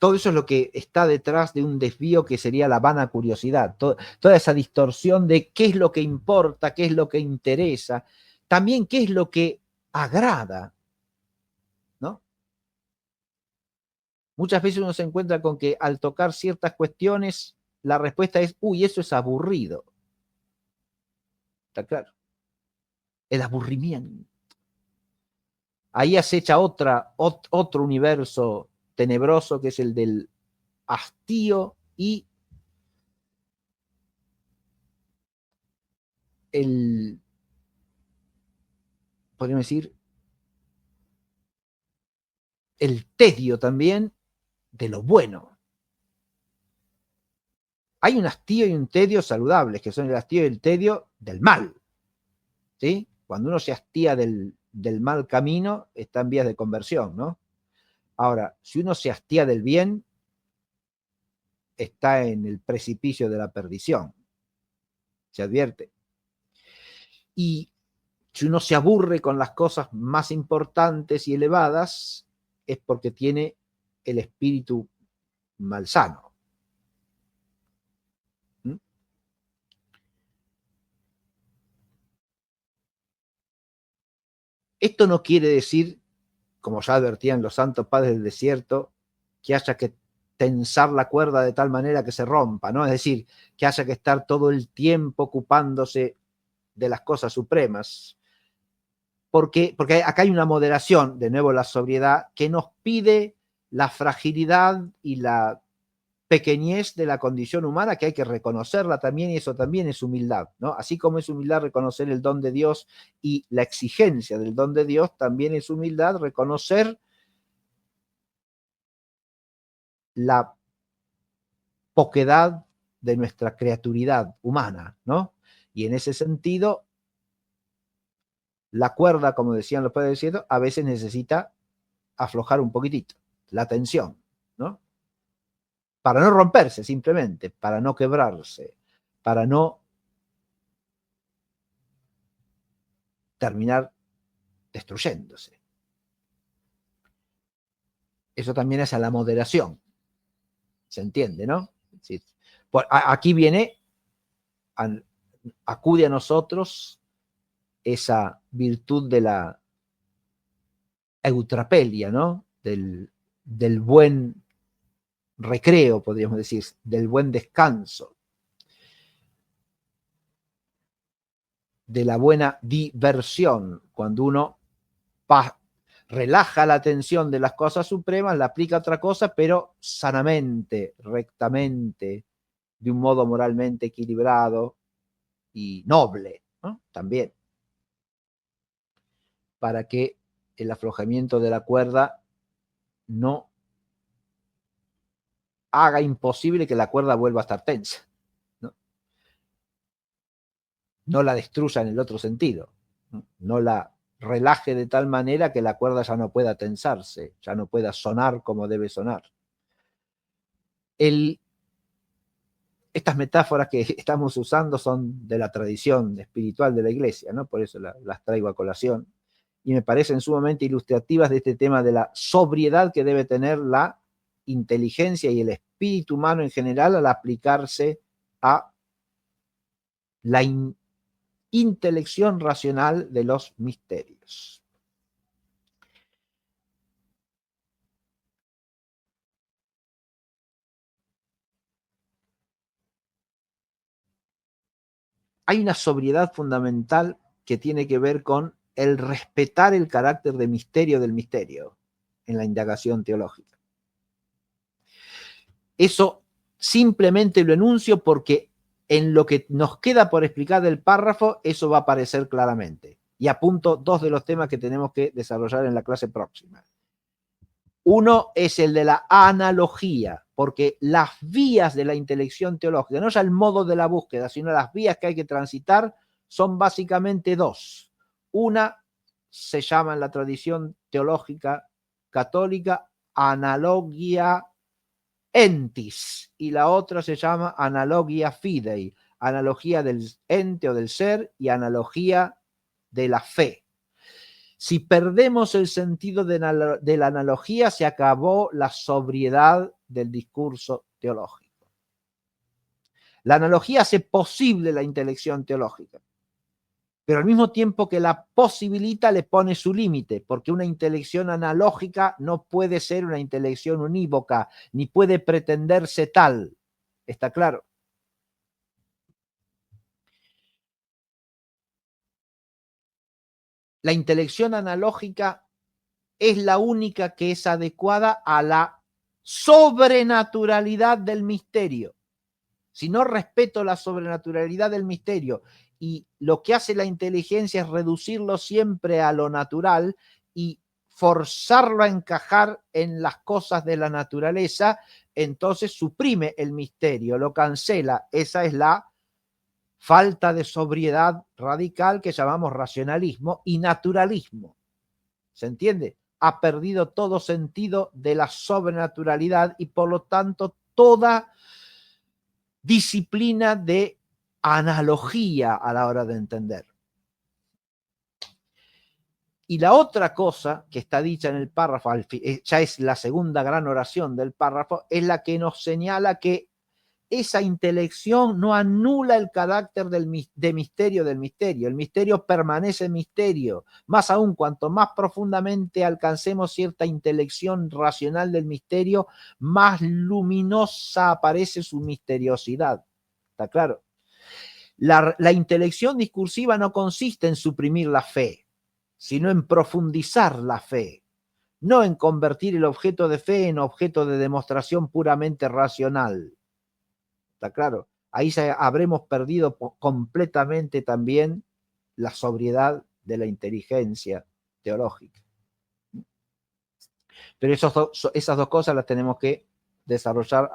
todo eso es lo que está detrás de un desvío que sería la vana curiosidad, toda esa distorsión de qué es lo que importa, qué es lo que interesa, también qué es lo que agrada, ¿no? Muchas veces uno se encuentra con que al tocar ciertas cuestiones, la respuesta es, uy, eso es aburrido. ¿Está claro? El aburrimiento. Ahí acecha otro universo tenebroso que es el del hastío y podríamos decir, el tedio también de lo bueno. Hay un hastío y un tedio saludables, que son el hastío y el tedio del mal. ¿Sí? Cuando uno se hastía del mal camino, está en vías de conversión, ¿no? Ahora, si uno se hastía del bien, está en el precipicio de la perdición. Se advierte. Y si uno se aburre con las cosas más importantes y elevadas, es porque tiene el espíritu malsano. ¿Mm? Esto no quiere decir, como ya advertían los santos padres del desierto, que haya que tensar la cuerda de tal manera que se rompa, ¿no? Es decir, que haya que estar todo el tiempo ocupándose de las cosas supremas. Porque acá hay una moderación, de nuevo la sobriedad, que nos pide la fragilidad y la pequeñez de la condición humana, que hay que reconocerla también, y eso también es humildad, ¿no? Así como es humildad reconocer el don de Dios y la exigencia del don de Dios, también es humildad reconocer la poquedad de nuestra criaturidad humana, ¿no? Y en ese sentido, la cuerda, como decían los padres del cielo, a veces necesita aflojar un poquitito, la tensión, ¿no? Para no romperse simplemente, para no quebrarse, para no terminar destruyéndose. Eso también es a la moderación, ¿se entiende, no? Sí. Aquí viene, acude a nosotros esa virtud de la eutrapelia, ¿no? Del buen recreo, podríamos decir, del buen descanso, de la buena diversión, cuando uno relaja la atención de las cosas supremas, la aplica a otra cosa, pero sanamente, rectamente, de un modo moralmente equilibrado y noble, ¿no? También, para que el aflojamiento de la cuerda no haga imposible que la cuerda vuelva a estar tensa, ¿no? No la destruya en el otro sentido, no la relaje de tal manera que la cuerda ya no pueda tensarse, ya no pueda sonar como debe sonar. Estas metáforas que estamos usando son de la tradición espiritual de la Iglesia, ¿no? Por eso las traigo a colación, y me parecen sumamente ilustrativas de este tema de la sobriedad que debe tener la inteligencia y el espíritu humano en general al aplicarse a la intelección racional de los misterios. Hay una sobriedad fundamental que tiene que ver con el respetar el carácter de misterio del misterio en la indagación teológica. Eso simplemente lo enuncio porque en lo que nos queda por explicar del párrafo, eso va a aparecer claramente. Y apunto dos de los temas que tenemos que desarrollar en la clase próxima. Uno es el de la analogía, porque las vías de la intelección teológica, no ya el modo de la búsqueda, sino las vías que hay que transitar, son básicamente dos. Una se llama en la tradición teológica católica analogia entis, y la otra se llama analogia fidei, analogía del ente o del ser y analogía de la fe. Si perdemos el sentido de la analogía, se acabó la sobriedad del discurso teológico. La analogía hace posible la intelección teológica, pero al mismo tiempo que la posibilita le pone su límite, porque una intelección analógica no puede ser una intelección unívoca, ni puede pretenderse tal. ¿Está claro? La intelección analógica es la única que es adecuada a la sobrenaturalidad del misterio. Si no respeto la sobrenaturalidad del misterio y lo que hace la inteligencia es reducirlo siempre a lo natural y forzarlo a encajar en las cosas de la naturaleza, entonces suprime el misterio, lo cancela. Esa es la falta de sobriedad radical que llamamos racionalismo y naturalismo. ¿Se entiende? Ha perdido todo sentido de la sobrenaturalidad y por lo tanto toda disciplina de analogía a la hora de entender. Y la otra cosa que está dicha en el párrafo, ya es la segunda gran oración del párrafo, es la que nos señala que esa intelección no anula el carácter de misterio del misterio. El misterio permanece misterio. Más aún, cuanto más profundamente alcancemos cierta intelección racional del misterio, más luminosa aparece su misteriosidad. ¿Está claro? La intelección discursiva no consiste en suprimir la fe, sino en profundizar la fe, no en convertir el objeto de fe en objeto de demostración puramente racional. ¿Está claro? Ahí ya habremos perdido completamente también la sobriedad de la inteligencia teológica. Pero esas dos cosas las tenemos que desarrollar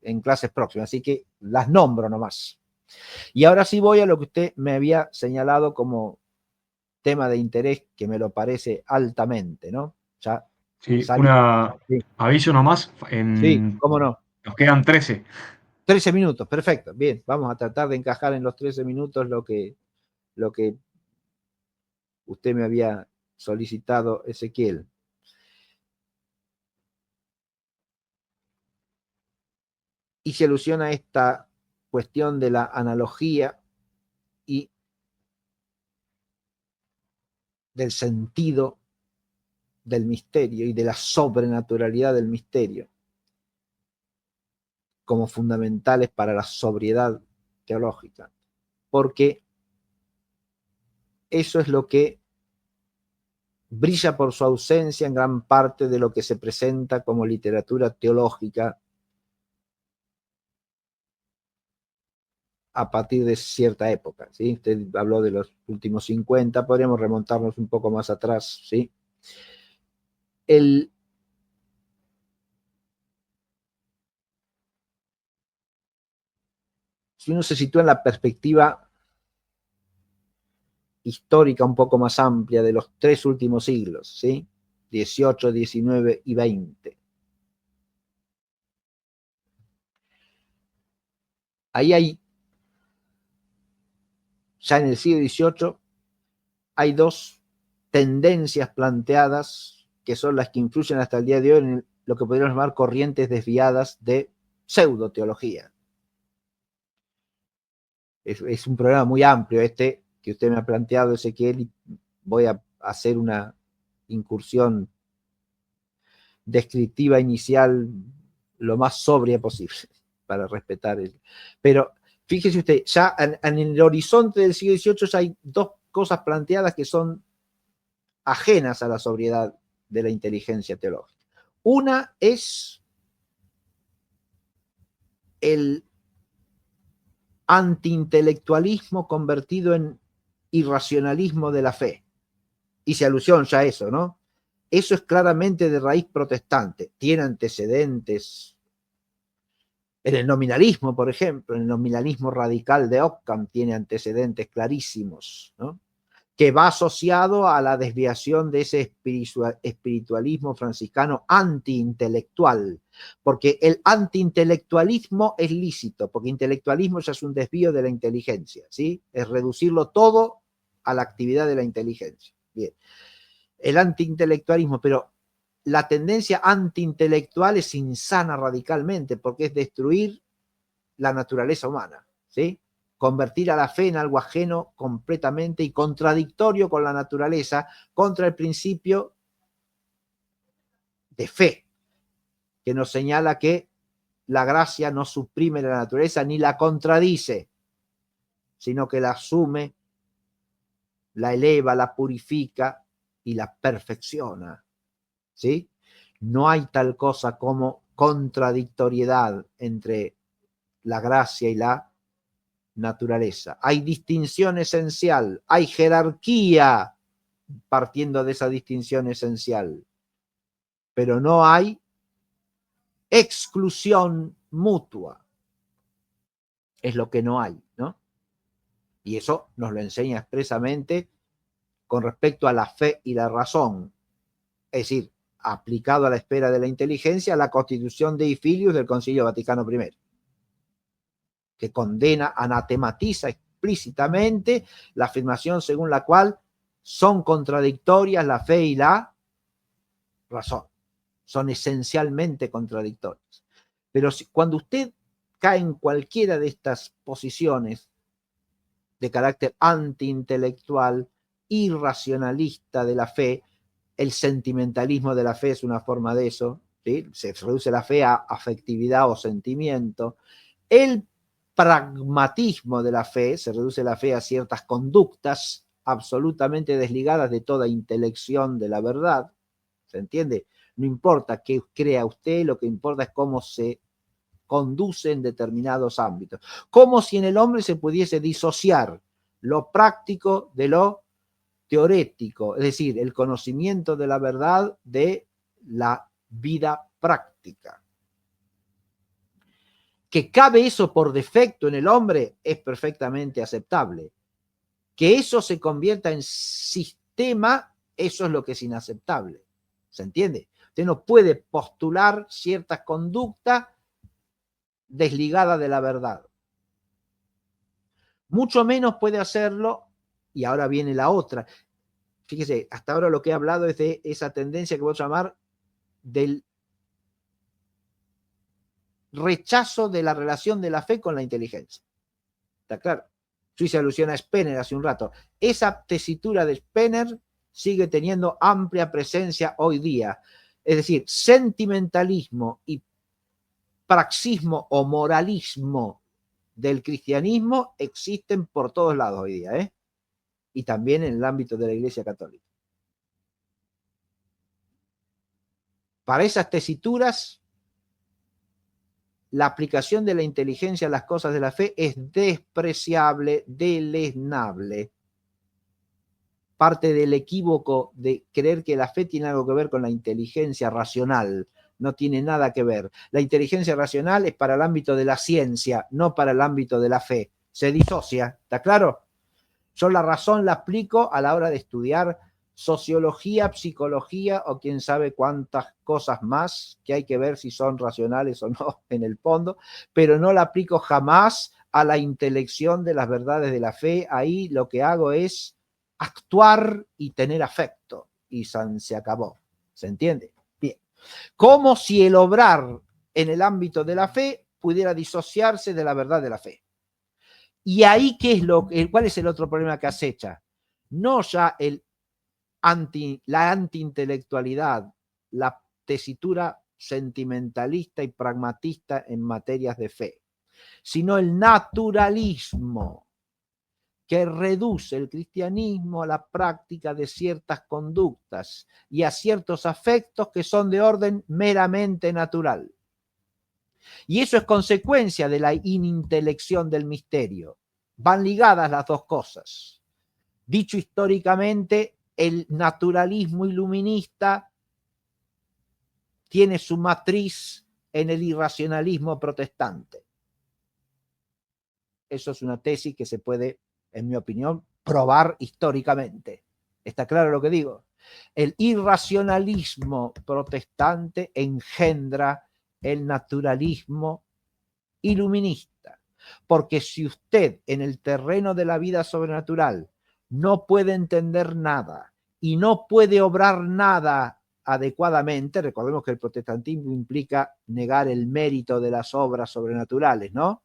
en clases próximas, así que las nombro nomás. Y ahora sí voy a lo que usted me había señalado como tema de interés, que me lo parece altamente, ¿no? Ya Sí, salí. Sí, aviso nomás, sí, cómo no. nos quedan 13. 13 minutos, perfecto. Bien, vamos a tratar de encajar en los 13 minutos lo que usted me había solicitado, Ezequiel. Y se alusiona a esta cuestión de la analogía y del sentido del misterio y de la sobrenaturalidad del misterio como fundamentales para la sobriedad teológica, porque eso es lo que brilla por su ausencia en gran parte de lo que se presenta como literatura teológica a partir de cierta época, ¿sí? Usted habló de los últimos 50, podríamos remontarnos un poco más atrás, ¿sí? Si uno se sitúa en la perspectiva histórica un poco más amplia de los 3 últimos siglos, ¿sí? 18, 19 y 20. Ahí hay, ya en el siglo XVIII, hay 2 tendencias planteadas que son las que influyen hasta el día de hoy en lo que podríamos llamar corrientes desviadas de pseudoteología. Es un programa muy amplio este que usted me ha planteado, Ezequiel, y voy a hacer una incursión descriptiva inicial lo más sobria posible para respetar el. Pero fíjese usted, ya en el horizonte del siglo XVIII ya hay 2 cosas planteadas que son ajenas a la sobriedad de la inteligencia teológica. Una es el antiintelectualismo convertido en irracionalismo de la fe. Hice alusión ya a eso, ¿no? Eso es claramente de raíz protestante. Tiene antecedentes en el nominalismo, por ejemplo. En el nominalismo radical de Occam tiene antecedentes clarísimos, ¿no? Que va asociado a la desviación de ese espiritualismo franciscano antiintelectual, porque el antiintelectualismo es lícito, porque intelectualismo ya es un desvío de la inteligencia, ¿sí? Es reducirlo todo a la actividad de la inteligencia. Bien. El antiintelectualismo, pero la tendencia antiintelectual es insana radicalmente, porque es destruir la naturaleza humana, ¿sí? Convertir a la fe en algo ajeno completamente y contradictorio con la naturaleza, contra el principio de fe, que nos señala que la gracia no suprime la naturaleza ni la contradice, sino que la asume, la eleva, la purifica y la perfecciona, ¿sí? No hay tal cosa como contradictoriedad entre la gracia y la naturaleza. Hay distinción esencial, hay jerarquía partiendo de esa distinción esencial, pero no hay exclusión mutua. Es lo que no hay, ¿no? Y eso nos lo enseña expresamente con respecto a la fe y la razón. Es decir, aplicado a la esfera de la inteligencia, la Constitución Dei Filius del Concilio Vaticano I, que condena, anatematiza explícitamente la afirmación según la cual son contradictorias la fe y la razón. Son esencialmente contradictorias. Pero cuando usted cae en cualquiera de estas posiciones de carácter antiintelectual, irracionalista de la fe, el sentimentalismo de la fe es una forma de eso, ¿sí? Se reduce la fe a afectividad o sentimiento. El pragmatismo de la fe, se reduce la fe a ciertas conductas absolutamente desligadas de toda intelección de la verdad, ¿se entiende? No importa qué crea usted, lo que importa es cómo se conduce en determinados ámbitos. Como si en el hombre se pudiese disociar lo práctico de lo teorético, es decir, el conocimiento de la verdad de la vida práctica. Que cabe eso por defecto en el hombre es perfectamente aceptable. Que eso se convierta en sistema, eso es lo que es inaceptable. ¿Se entiende? Usted no puede postular ciertas conductas desligadas de la verdad. Mucho menos puede hacerlo, y ahora viene la otra. Fíjese, hasta ahora lo que he hablado es de esa tendencia que voy a llamar del rechazo de la relación de la fe con la inteligencia. ¿Está claro? Yo hice alusión a Spener hace un rato. Esa tesitura de Spener sigue teniendo amplia presencia hoy día. Es decir, sentimentalismo y praxismo o moralismo del cristianismo existen por todos lados hoy día, ¿eh? Y también en el ámbito de la Iglesia Católica. Para esas tesituras, la aplicación de la inteligencia a las cosas de la fe es despreciable, deleznable. Parte del equívoco de creer que la fe tiene algo que ver con la inteligencia racional. No tiene nada que ver. La inteligencia racional es para el ámbito de la ciencia, no para el ámbito de la fe. Se disocia, ¿está claro? Yo la razón la aplico a la hora de estudiar sociología, psicología o quién sabe cuántas cosas más que hay que ver si son racionales o no en el fondo, pero no la aplico jamás a la intelección de las verdades de la fe. Ahí lo que hago es actuar y tener afecto y se acabó. ¿Se entiende? Bien. Como si el obrar en el ámbito de la fe pudiera disociarse de la verdad de la fe. Y ahí, ¿cuál es el otro problema que acecha? No ya la antiintelectualidad, la tesitura sentimentalista y pragmatista en materias de fe, sino el naturalismo que reduce el cristianismo a la práctica de ciertas conductas y a ciertos afectos que son de orden meramente natural. Y eso es consecuencia de la inintelección del misterio. Van ligadas las dos cosas. Dicho históricamente, el naturalismo iluminista tiene su matriz en el irracionalismo protestante. Eso es una tesis que se puede, en mi opinión, probar históricamente. ¿Está claro lo que digo? El irracionalismo protestante engendra el naturalismo iluminista. Porque si usted en el terreno de la vida sobrenatural no puede entender nada y no puede obrar nada adecuadamente, recordemos que el protestantismo implica negar el mérito de las obras sobrenaturales, ¿no?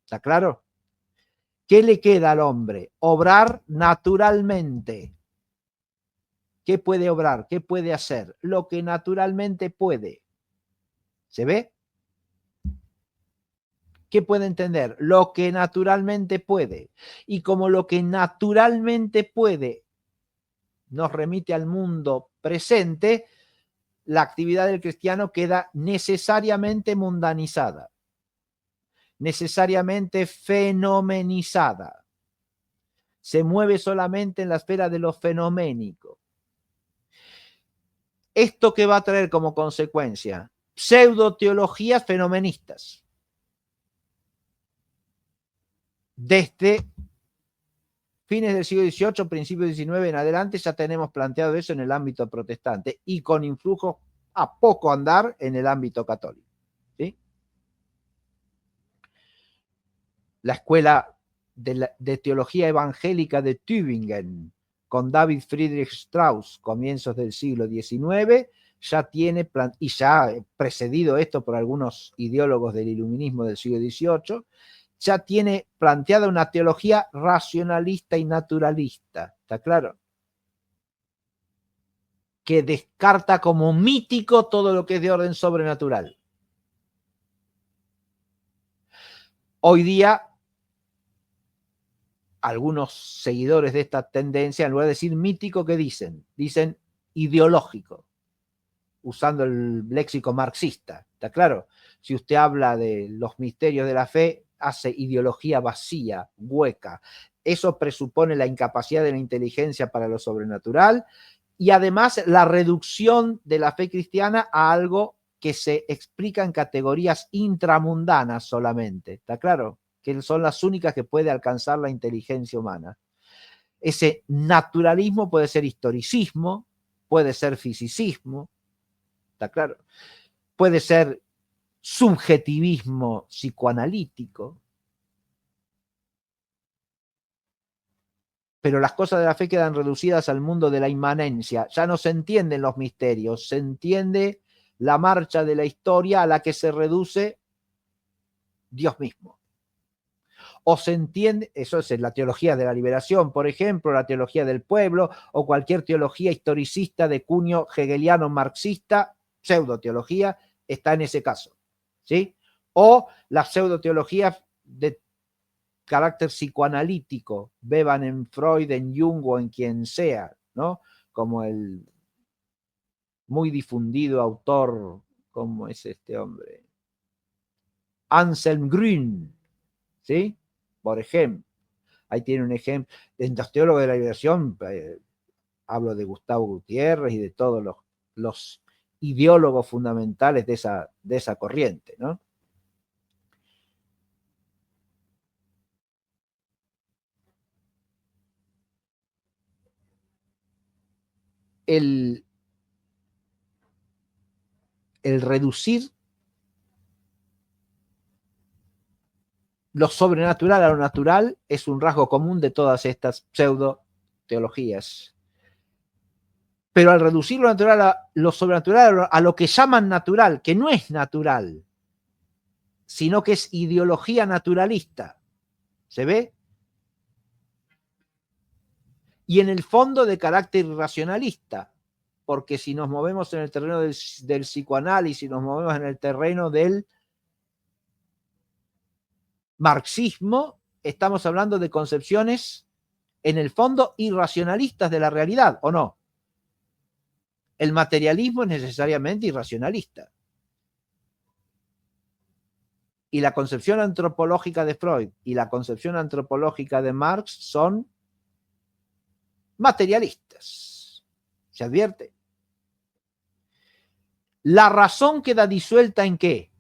¿Está claro? ¿Qué le queda al hombre? Obrar naturalmente. ¿Qué puede obrar? ¿Qué puede hacer? Lo que naturalmente puede. ¿Se ve? ¿Qué puede entender? Lo que naturalmente puede. Y como lo que naturalmente puede nos remite al mundo presente, la actividad del cristiano queda necesariamente mundanizada, necesariamente fenomenizada. Se mueve solamente en la esfera de lo fenoménico. ¿Esto qué va a traer como consecuencia? Pseudoteologías fenomenistas. Desde fines del siglo XVIII, principios del XIX en adelante, ya tenemos planteado eso en el ámbito protestante y con influjo a poco andar en el ámbito católico. ¿Sí? La escuela de teología evangélica de Tübingen, con David Friedrich Strauss, comienzos del siglo XIX, ya tiene, y ya precedido esto por algunos ideólogos del iluminismo del siglo XVIII, ya tiene planteada una teología racionalista y naturalista, ¿está claro? Que descarta como mítico todo lo que es de orden sobrenatural. Hoy día, algunos seguidores de esta tendencia, en lugar de decir mítico, ¿qué dicen? Dicen ideológico, usando el léxico marxista, ¿está claro? Si usted habla de los misterios de la fe, hace ideología vacía, hueca. Eso presupone la incapacidad de la inteligencia para lo sobrenatural y además la reducción de la fe cristiana a algo que se explica en categorías intramundanas solamente, ¿está claro? Que son las únicas que puede alcanzar la inteligencia humana. Ese naturalismo puede ser historicismo, puede ser fisicismo, ¿está claro? Puede ser subjetivismo psicoanalítico, pero las cosas de la fe quedan reducidas al mundo de la inmanencia. Ya no se entienden los misterios, se entiende la marcha de la historia a la que se reduce Dios mismo. O se entiende, eso es la teología de la liberación, por ejemplo, la teología del pueblo o cualquier teología historicista de cuño hegeliano marxista, pseudoteología, está en ese caso, ¿sí? O las pseudoteologías de carácter psicoanalítico, beban en Freud, en Jung o en quien sea, ¿no? Como el muy difundido autor, ¿cómo es este hombre? Anselm Grün, ¿sí? Por ejemplo, ahí tiene un ejemplo. En los teólogos de la liberación, hablo de Gustavo Gutiérrez y de todos los ideólogos fundamentales de esa corriente, ¿no? El reducir lo sobrenatural a lo natural es un rasgo común de todas estas pseudo teologías. Pero al reducir lo natural a lo sobrenatural, a lo que llaman natural, que no es natural, sino que es ideología naturalista, ¿se ve? Y en el fondo de carácter racionalista, porque si nos movemos en el terreno del psicoanálisis, nos movemos en el terreno del marxismo, estamos hablando de concepciones en el fondo irracionalistas de la realidad, ¿o no? El materialismo es necesariamente irracionalista. Y la concepción antropológica de Freud y la concepción antropológica de Marx son materialistas. ¿Se advierte? La razón queda disuelta ¿en qué?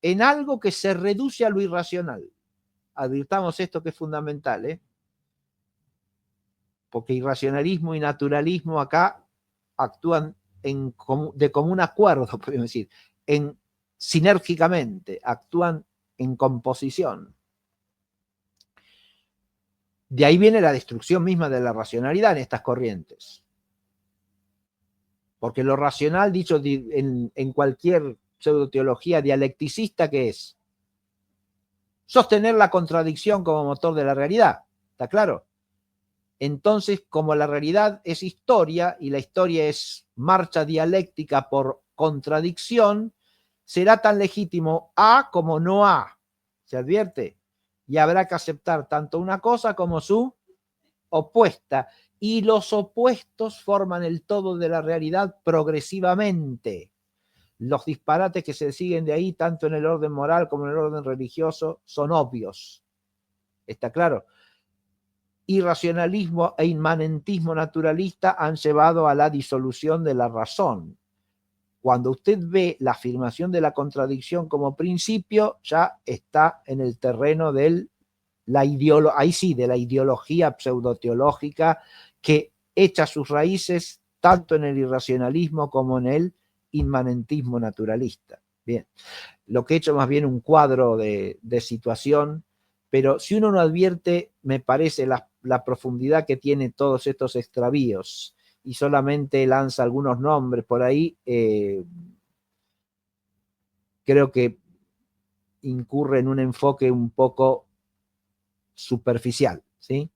En algo que se reduce a lo irracional. Advirtamos esto que es fundamental, ¿eh? Porque irracionalismo y naturalismo acá actúan de común acuerdo, podemos decir, sinérgicamente, actúan en composición. De ahí viene la destrucción misma de la racionalidad en estas corrientes. Porque lo racional, dicho en cualquier pseudoteología dialecticista, ¿qué es? Sostener la contradicción como motor de la realidad. ¿Está claro? Entonces, como la realidad es historia y la historia es marcha dialéctica por contradicción, será tan legítimo A como no A. ¿Se advierte? Y habrá que aceptar tanto una cosa como su opuesta. Y los opuestos forman el todo de la realidad progresivamente. Los disparates que se siguen de ahí, tanto en el orden moral como en el orden religioso, son obvios. ¿Está claro? Irracionalismo e inmanentismo naturalista han llevado a la disolución de la razón. Cuando usted ve la afirmación de la contradicción como principio, ya está en el terreno de la ideología pseudoteológica que echa sus raíces tanto en el irracionalismo como en el inmanentismo naturalista. Bien, lo que he hecho más bien un cuadro de situación, pero si uno no advierte, me parece, la profundidad que tiene todos estos extravíos y solamente lanza algunos nombres por ahí, creo que incurre en un enfoque un poco superficial, ¿sí?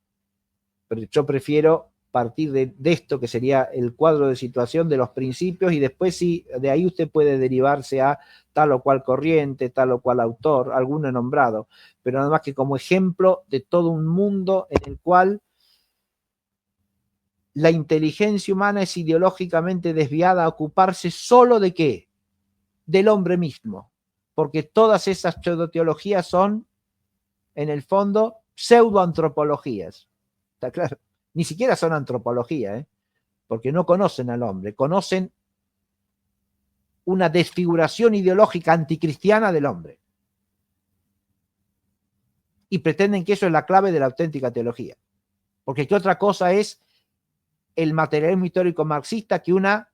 Pero yo prefiero partir de esto, que sería el cuadro de situación de los principios, y después sí, de ahí usted puede derivarse a tal o cual corriente, tal o cual autor, alguno nombrado, pero nada más que como ejemplo de todo un mundo en el cual la inteligencia humana es ideológicamente desviada a ocuparse solo de qué, del hombre mismo, porque todas esas pseudoteologías son, en el fondo, pseudoantropologías. ¿Está claro? Ni siquiera son antropología, porque no conocen al hombre, conocen una desfiguración ideológica anticristiana del hombre. Y pretenden que eso es la clave de la auténtica teología. Porque ¿qué otra cosa es el materialismo histórico marxista que una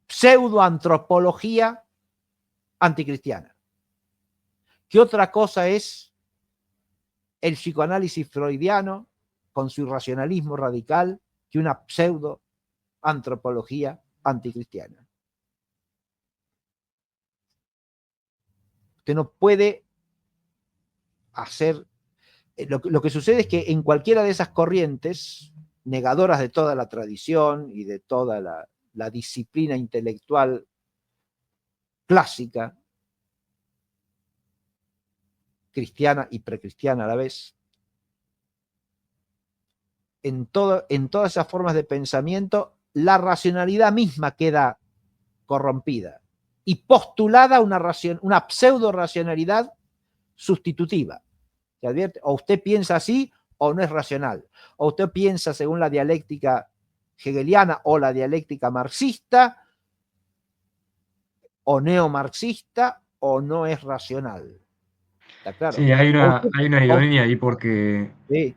pseudoantropología anticristiana? ¿Qué otra cosa es el psicoanálisis freudiano con su irracionalismo radical que una pseudoantropología anticristiana? Usted no puede hacer... Lo que sucede es que en cualquiera de esas corrientes negadoras de toda la tradición y de toda la disciplina intelectual clásica, cristiana y precristiana a la vez, en todas esas formas de pensamiento, la racionalidad misma queda corrompida y postulada una pseudo racionalidad sustitutiva. ¿Se advierte? O usted piensa así o no es racional. O usted piensa según la dialéctica hegeliana o la dialéctica marxista o neomarxista o no es racional. ¿Está claro? Sí, O usted, hay una o, ironía ahí porque sí,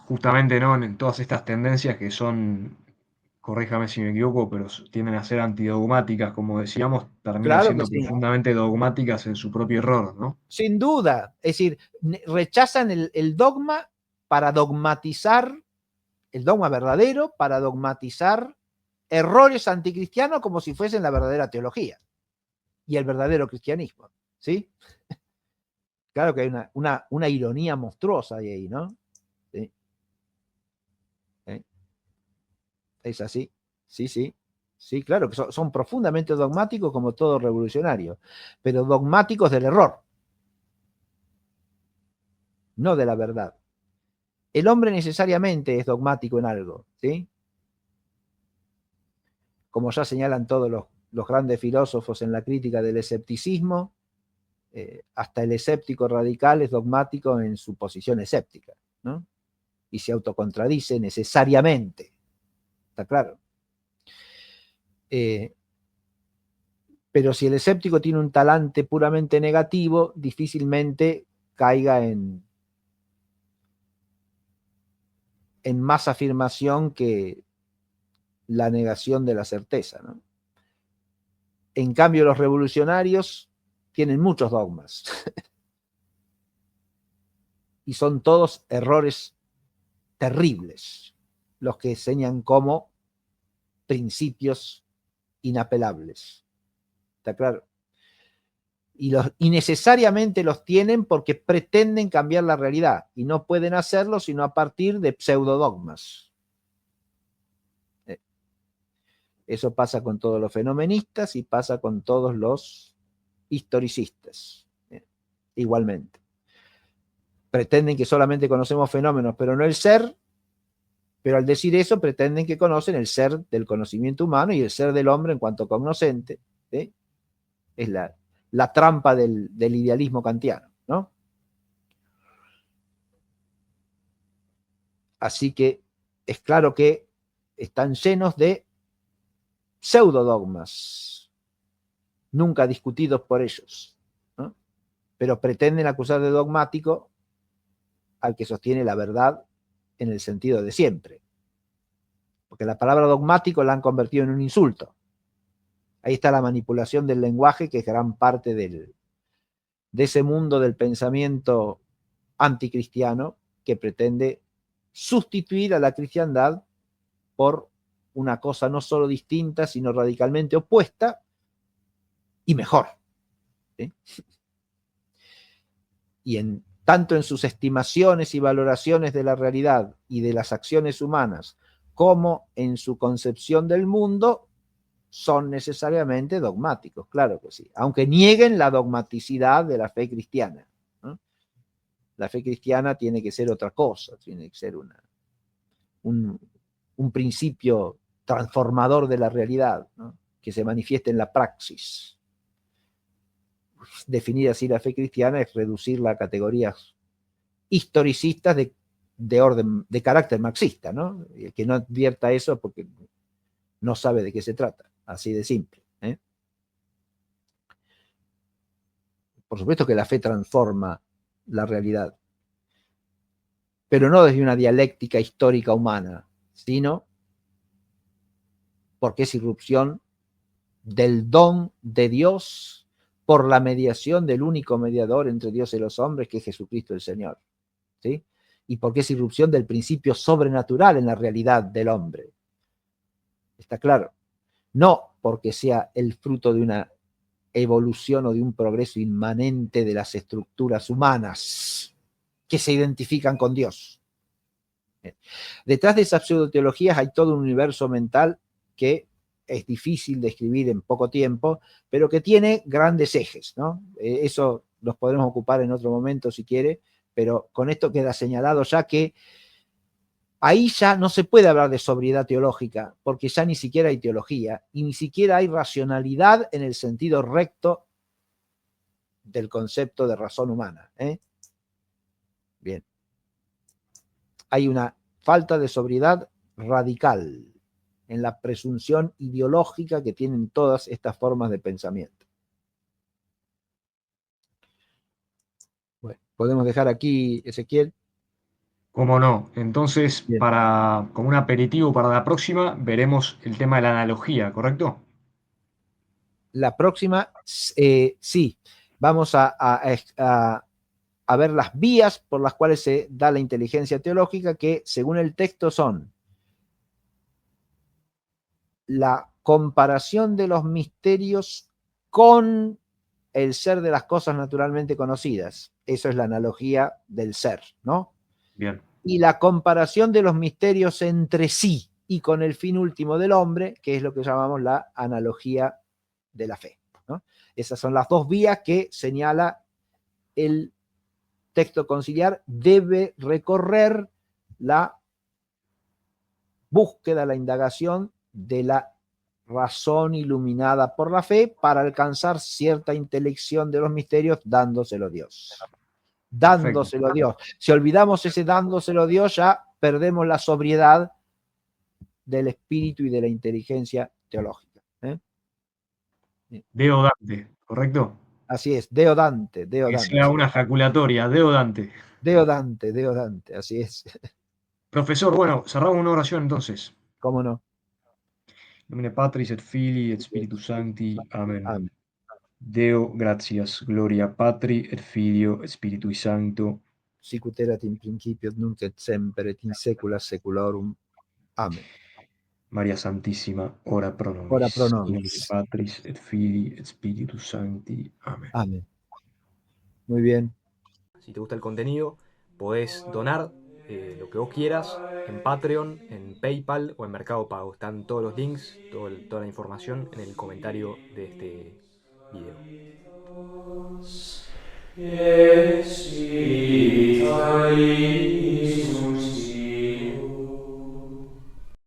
justamente, ¿no? En todas estas tendencias que son, corríjame si me equivoco, pero tienden a ser antidogmáticas, como decíamos, terminan claro que siendo sí. profundamente dogmáticas en su propio error, ¿no? Sin duda. Es decir, rechazan el dogma para dogmatizar, el dogma verdadero, para dogmatizar errores anticristianos como si fuesen la verdadera teología y el verdadero cristianismo. ¿Sí? Claro que hay una ironía monstruosa ahí, ¿no? Sí. ¿Eh? Es así. Sí, sí. Sí, claro, que son profundamente dogmáticos como todo revolucionario, pero dogmáticos del error, no de la verdad. El hombre necesariamente es dogmático en algo, ¿sí? Como ya señalan todos los grandes filósofos en la crítica del escepticismo, hasta el escéptico radical es dogmático en su posición escéptica, ¿no? Y se autocontradice necesariamente, ¿está claro? Eh, pero si el escéptico tiene un talante puramente negativo, difícilmente caiga en más afirmación que la negación de la certeza, ¿no? En cambio, los revolucionarios tienen muchos dogmas. y son todos errores terribles los que enseñan como principios inapelables. ¿Está claro? Y necesariamente los tienen porque pretenden cambiar la realidad y no pueden hacerlo sino a partir de pseudodogmas. Eso pasa con todos los fenomenistas y pasa con todos los historicistas. Igualmente. Pretenden que solamente conocemos fenómenos, pero no el ser, pero al decir eso pretenden que conocen el ser del conocimiento humano y el ser del hombre en cuanto cognoscente. ¿Sí? Es la trampa del idealismo kantiano, ¿no? Así que es claro que están llenos de pseudodogmas, nunca discutidos por ellos, ¿no? Pero pretenden acusar de dogmático al que sostiene la verdad en el sentido de siempre. Porque la palabra dogmático la han convertido en un insulto. Ahí está la manipulación del lenguaje, que es gran parte de ese mundo del pensamiento anticristiano que pretende sustituir a la cristiandad por una cosa no solo distinta, sino radicalmente opuesta y mejor. ¿Sí? Y tanto en sus estimaciones y valoraciones de la realidad y de las acciones humanas, como en su concepción del mundo, son necesariamente dogmáticos, claro que sí, aunque nieguen la dogmaticidad de la fe cristiana, ¿no? La fe cristiana tiene que ser otra cosa, tiene que ser un principio transformador de la realidad, ¿no? Que se manifieste en la praxis. Definir así la fe cristiana es reducirla a categorías historicistas de carácter marxista, ¿no? El que no advierta eso porque no sabe de qué se trata, así de simple, ¿eh? Por supuesto que la fe transforma la realidad, pero no desde una dialéctica histórica humana, sino porque es irrupción del don de Dios por la mediación del único mediador entre Dios y los hombres, que es Jesucristo el Señor, ¿sí? Y porque es irrupción del principio sobrenatural en la realidad del hombre. ¿Está claro? No porque sea el fruto de una evolución o de un progreso inmanente de las estructuras humanas que se identifican con Dios. Detrás de esas pseudoteologías hay todo un universo mental que es difícil de escribir en poco tiempo, pero que tiene grandes ejes, ¿no? Eso los podremos ocupar en otro momento si quiere, pero con esto queda señalado ya que ahí ya no se puede hablar de sobriedad teológica, porque ya ni siquiera hay teología y ni siquiera hay racionalidad en el sentido recto del concepto de razón humana, ¿eh? Bien. Hay una falta de sobriedad radical en la presunción ideológica que tienen todas estas formas de pensamiento. Bueno, podemos dejar aquí, Ezequiel. ¿Cómo no? Entonces, Bien. como un aperitivo para la próxima, veremos el tema de la analogía, ¿correcto? La próxima, sí, vamos a ver las vías por las cuales se da la inteligencia teológica, que según el texto son la comparación de los misterios con el ser de las cosas naturalmente conocidas. Eso es la analogía del ser, ¿no? Bien, Y la comparación de los misterios entre sí y con el fin último del hombre, que es lo que llamamos la analogía de la fe, ¿no? Esas son las dos vías que señala el texto conciliar. Debe recorrer la búsqueda, la indagación de la razón iluminada por la fe para alcanzar cierta intelección de los misterios dándoselo Dios. perfecto. Dándoselo Dios. Si olvidamos ese dándoselo Dios, ya perdemos la sobriedad del espíritu y de la inteligencia teológica, ¿eh? Deo Dante, ¿correcto? Así es, Deo Dante, Deo Que sea Dante, una ejaculatoria, Deo Dante. Deo Dante, Deo Dante, así es. Profesor, bueno, cerramos una oración entonces. ¿Cómo no? Nomine Patris et Filii et Spiritus Sancti. Amén. Amén. Deo gratias, gloria Patri et Filio et Spiritui Sancto. sicut erat in principio, et nunc et semper, et in saecula saeculorum. Amen. María Santísima, ora pro Ora pro nobis, in nomine nobis. Patris et Filii et Spiritus Sancti. Amén. Amén. Muy bien. Si te gusta el contenido, podés donar lo que vos quieras en Patreon, en PayPal o en Mercado Pago. Están todos los links, toda la información en el comentario de este video.